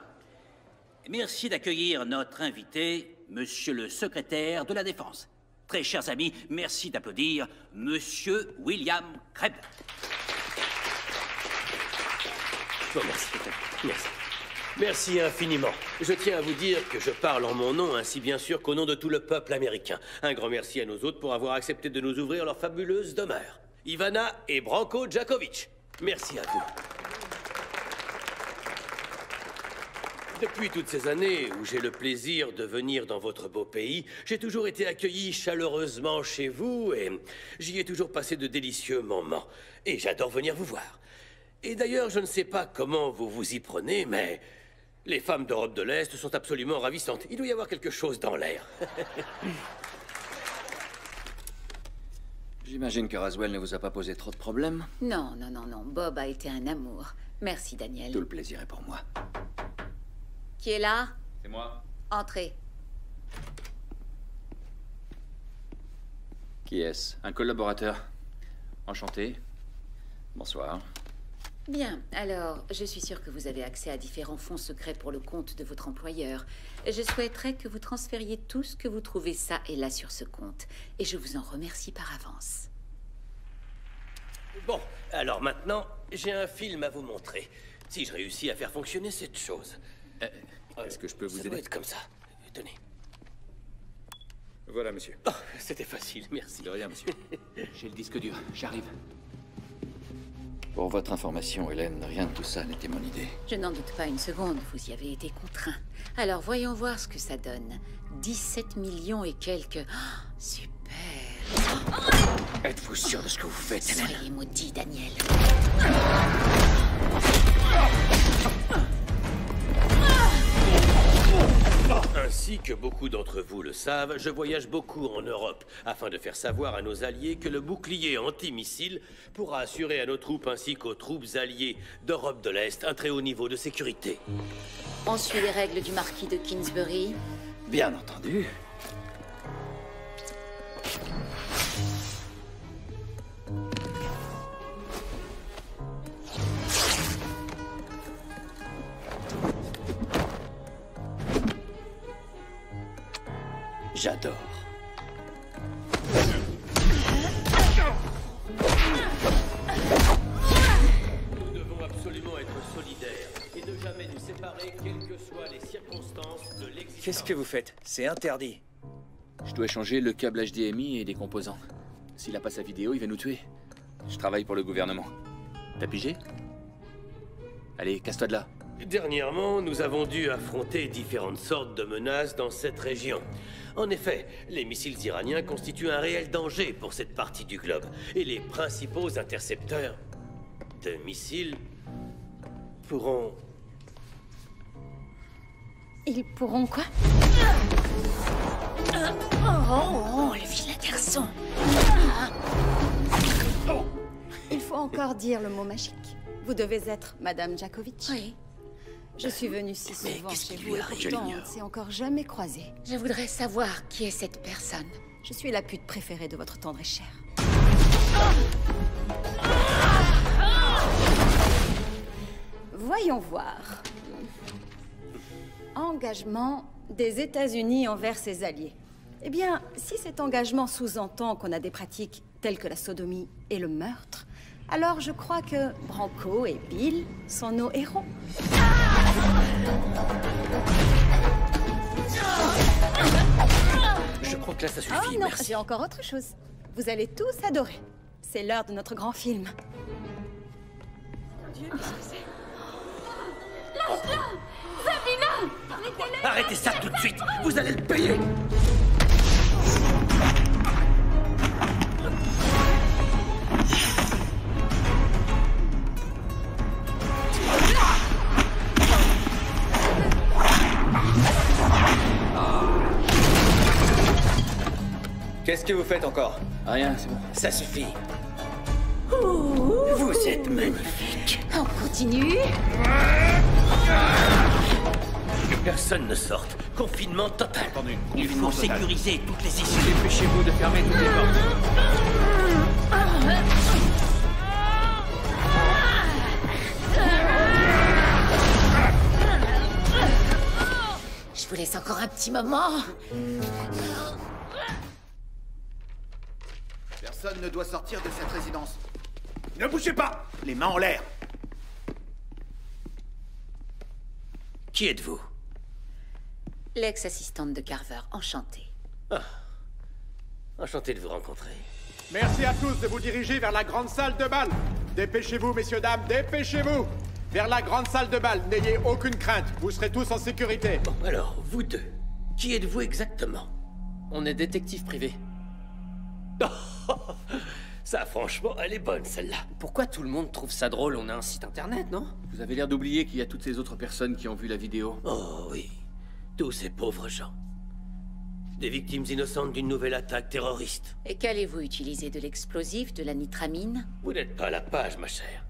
Merci d'accueillir notre invité, Monsieur le secrétaire de la Défense. Très chers amis, merci d'applaudir Monsieur William Kreb. Oh, merci. Merci. Merci infiniment. Je tiens à vous dire que je parle en mon nom, ainsi bien sûr qu'au nom de tout le peuple américain. Un grand merci à nos hôtes pour avoir accepté de nous ouvrir leur fabuleuse demeure. Ivana et Branko Djakovic. Merci à vous. Depuis toutes ces années où j'ai le plaisir de venir dans votre beau pays, j'ai toujours été accueilli chaleureusement chez vous et j'y ai toujours passé de délicieux moments. Et j'adore venir vous voir. Et d'ailleurs, je ne sais pas comment vous vous y prenez, mais les femmes d'Europe de l'Est sont absolument ravissantes. Il doit y avoir quelque chose dans l'air. J'imagine que Raswell ne vous a pas posé trop de problèmes. Non, non, non, non. Bob a été un amour. Merci, Daniel. Tout le plaisir est pour moi. Qui est là? C'est moi. Entrez. Qui est-ce? Un collaborateur. Enchanté. Bonsoir. Bien, alors, je suis sûre que vous avez accès à différents fonds secrets pour le compte de votre employeur. Je souhaiterais que vous transfériez tout ce que vous trouvez ça et là sur ce compte. Et je vous en remercie par avance. Bon, alors maintenant, j'ai un film à vous montrer. Si je réussis à faire fonctionner cette chose. Est-ce que je peux vous Ça aider? doit être comme ça. Tenez. Voilà, monsieur. Oh, c'était facile, merci. De rien, monsieur. J'ai le disque dur, j'arrive. Pour votre information, Hélène, rien de tout ça n'était mon idée. Je n'en doute pas une seconde, vous y avez été contraint. Alors, voyons voir ce que ça donne. 17 millions et quelques... Oh, super. Êtes-vous sûr de ce que vous faites, Hélène? Soyez maudit, Daniel. Ainsi que beaucoup d'entre vous le savent, je voyage beaucoup en Europe afin de faire savoir à nos alliés que le bouclier antimissile pourra assurer à nos troupes ainsi qu'aux troupes alliées d'Europe de l'Est un très haut niveau de sécurité. On suit les règles du marquis de Kingsbury? Bien entendu. J'adore. Nous devons absolument être solidaires et ne jamais nous séparer, quelles que soient les circonstances de l'existence. Qu'est-ce que vous faites? C'est interdit. Je dois échanger le câble HDMI et des composants. S'il a pas sa vidéo, il va nous tuer. Je travaille pour le gouvernement. T'as pigé? Allez, casse-toi de là. Dernièrement, nous avons dû affronter différentes sortes de menaces dans cette région. En effet, les missiles iraniens constituent un réel danger pour cette partie du globe. Et les principaux intercepteurs de missiles pourront... Ils pourront quoi? Oh, le vilain garçon. Il faut encore dire le mot magique. Vous devez être Madame Djakovic. Oui. Je suis venue si souvent chez vous et pourtant on ne s'est encore jamais croisés. Je voudrais savoir qui est cette personne. Je suis la pute préférée de votre tendre et chère. Voyons voir. Engagement des États-Unis envers ses alliés. Eh bien, si cet engagement sous-entend qu'on a des pratiques telles que la sodomie et le meurtre, alors je crois que Branko et Bill sont nos héros. Je crois que là, ça suffit, Oh non, merci. j'ai encore autre chose. Vous allez tous adorer. C'est l'heure de notre grand film. Lâche-la! Sabina! Arrêtez-le! Arrêtez ça tout de suite! Vous allez le payer! Qu'est-ce que vous faites encore? Rien, c'est bon. Ça suffit. Vous êtes magnifique. On continue? Que personne ne sorte. Confinement total. Il faut sécuriser toutes les issues. Dépêchez-vous de fermer toutes les portes. Je vous laisse encore un petit moment. Personne ne doit sortir de cette résidence. Ne bougez pas! Les mains en l'air. Qui êtes-vous? L'ex-assistante de Carver, enchantée. Ah. Enchanté de vous rencontrer. Merci à tous de vous diriger vers la grande salle de bal. Dépêchez-vous, messieurs, dames, dépêchez-vous. Vers la grande salle de bal, n'ayez aucune crainte. Vous serez tous en sécurité. Bon, alors, vous deux, qui êtes-vous exactement? On est détective privé. Ça, franchement, elle est bonne, celle-là. Pourquoi tout le monde trouve ça drôle? On a un site internet, non? Vous avez l'air d'oublier qu'il y a toutes ces autres personnes qui ont vu la vidéo. Oh oui, tous ces pauvres gens. Des victimes innocentes d'une nouvelle attaque terroriste. Et qu'allez-vous utiliser? De l'explosif, de la nitramine? Vous n'êtes pas à la page, ma chère.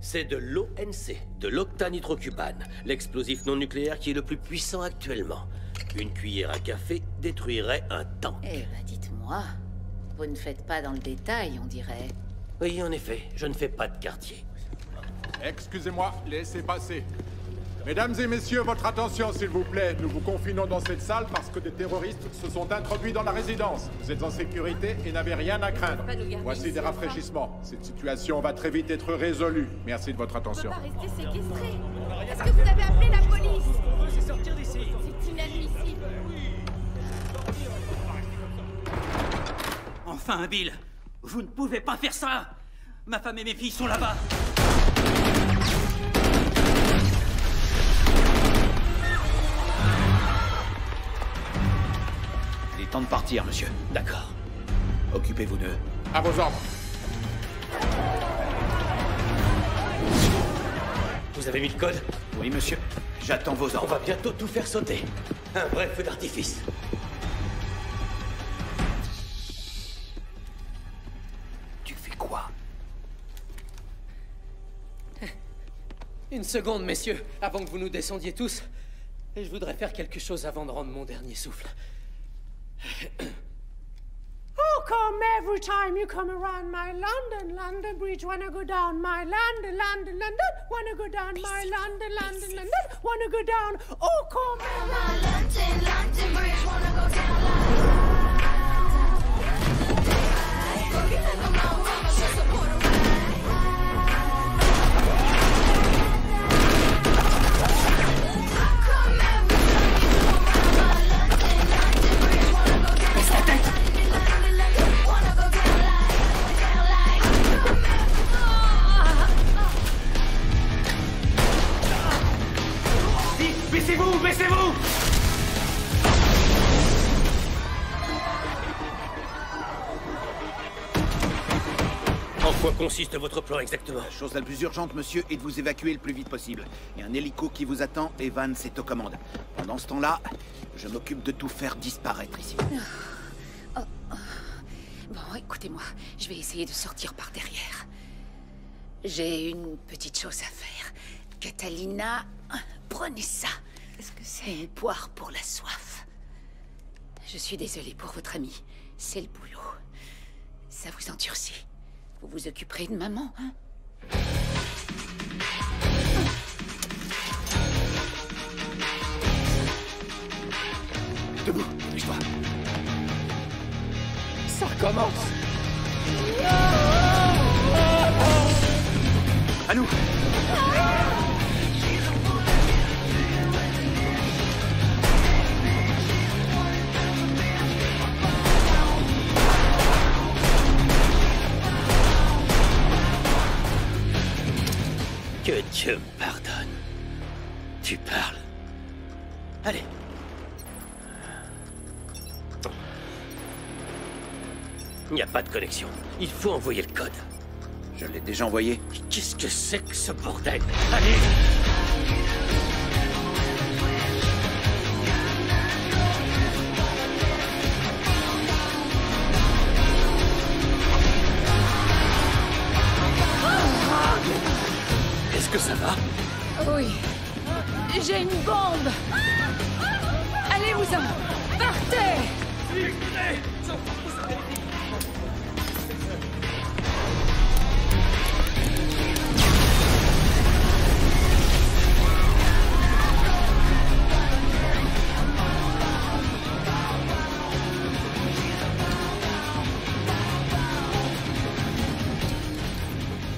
C'est de l'ONC, de l'octanitrocubane, l'explosif non nucléaire qui est le plus puissant actuellement. Une cuillère à café détruirait un tank. Eh ben, dites-moi, vous ne faites pas dans le détail, on dirait. Oui, en effet, je ne fais pas de quartier. Excusez-moi, laissez passer. Mesdames et messieurs, votre attention, s'il vous plaît. Nous vous confinons dans cette salle parce que des terroristes se sont introduits dans la résidence. Vous êtes en sécurité et n'avez rien à craindre. Voici des rafraîchissements. Cette situation va très vite être résolue. Merci de votre attention. On ne peut pas rester séquestré. Est-ce que vous avez appelé la police? On peut sortir d'ici. C'est inadmissible. Enfin, Bill, vous ne pouvez pas faire ça. Ma femme et mes filles sont là-bas. Il est temps de partir, monsieur. D'accord. Occupez-vous d'eux. À vos ordres. Vous avez mis le code? Oui, monsieur. J'attends vos ordres. On va bientôt tout faire sauter. Un vrai feu d'artifice. Tu fais quoi? Une seconde, messieurs, avant que vous nous descendiez tous. Et je voudrais faire quelque chose avant de rendre mon dernier souffle. How come every time you come around my London Bridge, wanna go down my London, wanna go down my London, wanna go down, oh come my London Bridge, wanna go down Baissez-vous, baissez-vous! En quoi consiste votre plan exactement? La chose la plus urgente, monsieur, est de vous évacuer le plus vite possible. Il y a un hélico qui vous attend et Van est aux commandes. Pendant ce temps-là, je m'occupe de tout faire disparaître ici. Bon, écoutez-moi, je vais essayer de sortir par derrière. J'ai une petite chose à faire. Catalina, prenez ça. Qu'est-ce que c'est? Une poire pour la soif. Je suis désolée pour votre ami. C'est le boulot. Ça vous endurcit. Vous vous occuperez de maman, hein? Debout, dépêche-toi. Ça recommence. À nous. Que Dieu me pardonne. Tu parles. Allez. Il n'y a pas de connexion. Il faut envoyer le code. Je l'ai déjà envoyé. Qu'est-ce que c'est que ce bordel? Allez! Est-ce que ça va? Oui. J'ai une bombe. Allez-vous-en. Partez.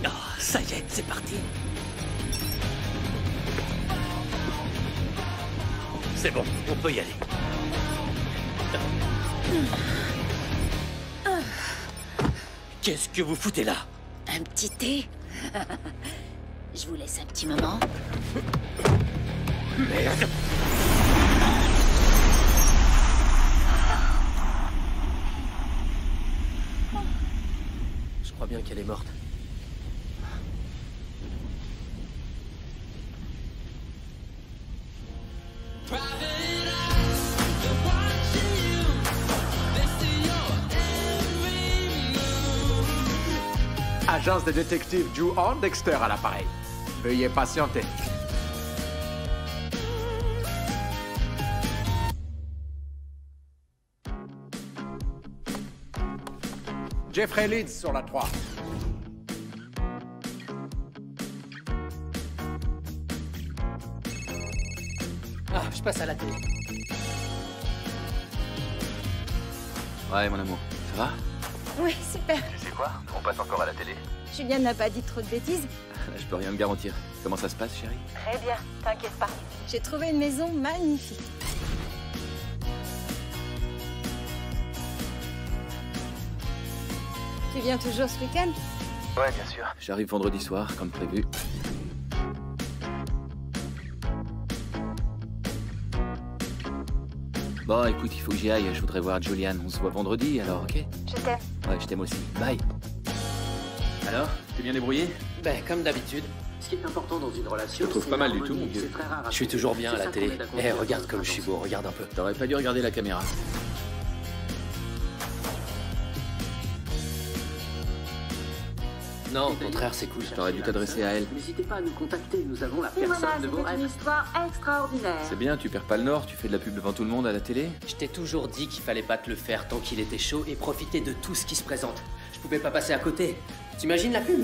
Oh, ça y est, c'est parti. C'est bon, on peut y aller. Qu'est-ce que vous foutez là? Un petit thé? Je vous laisse un petit moment. Merde! Je crois bien qu'elle est morte. Agence de détective Ju-On, Dexter à l'appareil. Veuillez patienter. Jeffrey Leeds sur la 3. Ah, je passe à la télé. Ouais, mon amour, ça va? Oui, super. Tu sais quoi? On passe encore à la télé. Julien n'a pas dit trop de bêtises. Je peux rien me garantir. Comment ça se passe, chérie? Très bien, t'inquiète pas. J'ai trouvé une maison magnifique. Tu viens toujours ce week-end? Ouais, bien sûr. J'arrive vendredi soir, comme prévu. Bon, écoute, il faut que j'y aille. Je voudrais voir Julian. On se voit vendredi, alors, ok? Je t'aime. Ouais, je t'aime aussi. Bye. Alors, t'es bien débrouillé? Ben, comme d'habitude. Ce qui est important dans une relation. Je te trouve pas mal du tout, mon vieux. Je suis toujours bien à la télé. Eh, regarde comme je suis beau, regarde un peu. T'aurais pas dû regarder la caméra. Non, au contraire, c'est cool. T'aurais dû t'adresser à elle. N'hésitez pas à nous contacter, nous avons la Et voilà, personne de vos c'était rêves. une histoire extraordinaire. C'est bien, tu perds pas le nord, tu fais de la pub devant tout le monde à la télé. Je t'ai toujours dit qu'il fallait pas te le faire tant qu'il était chaud et profiter de tout ce qui se présente. Je pouvais pas passer à côté. T'imagines la pub?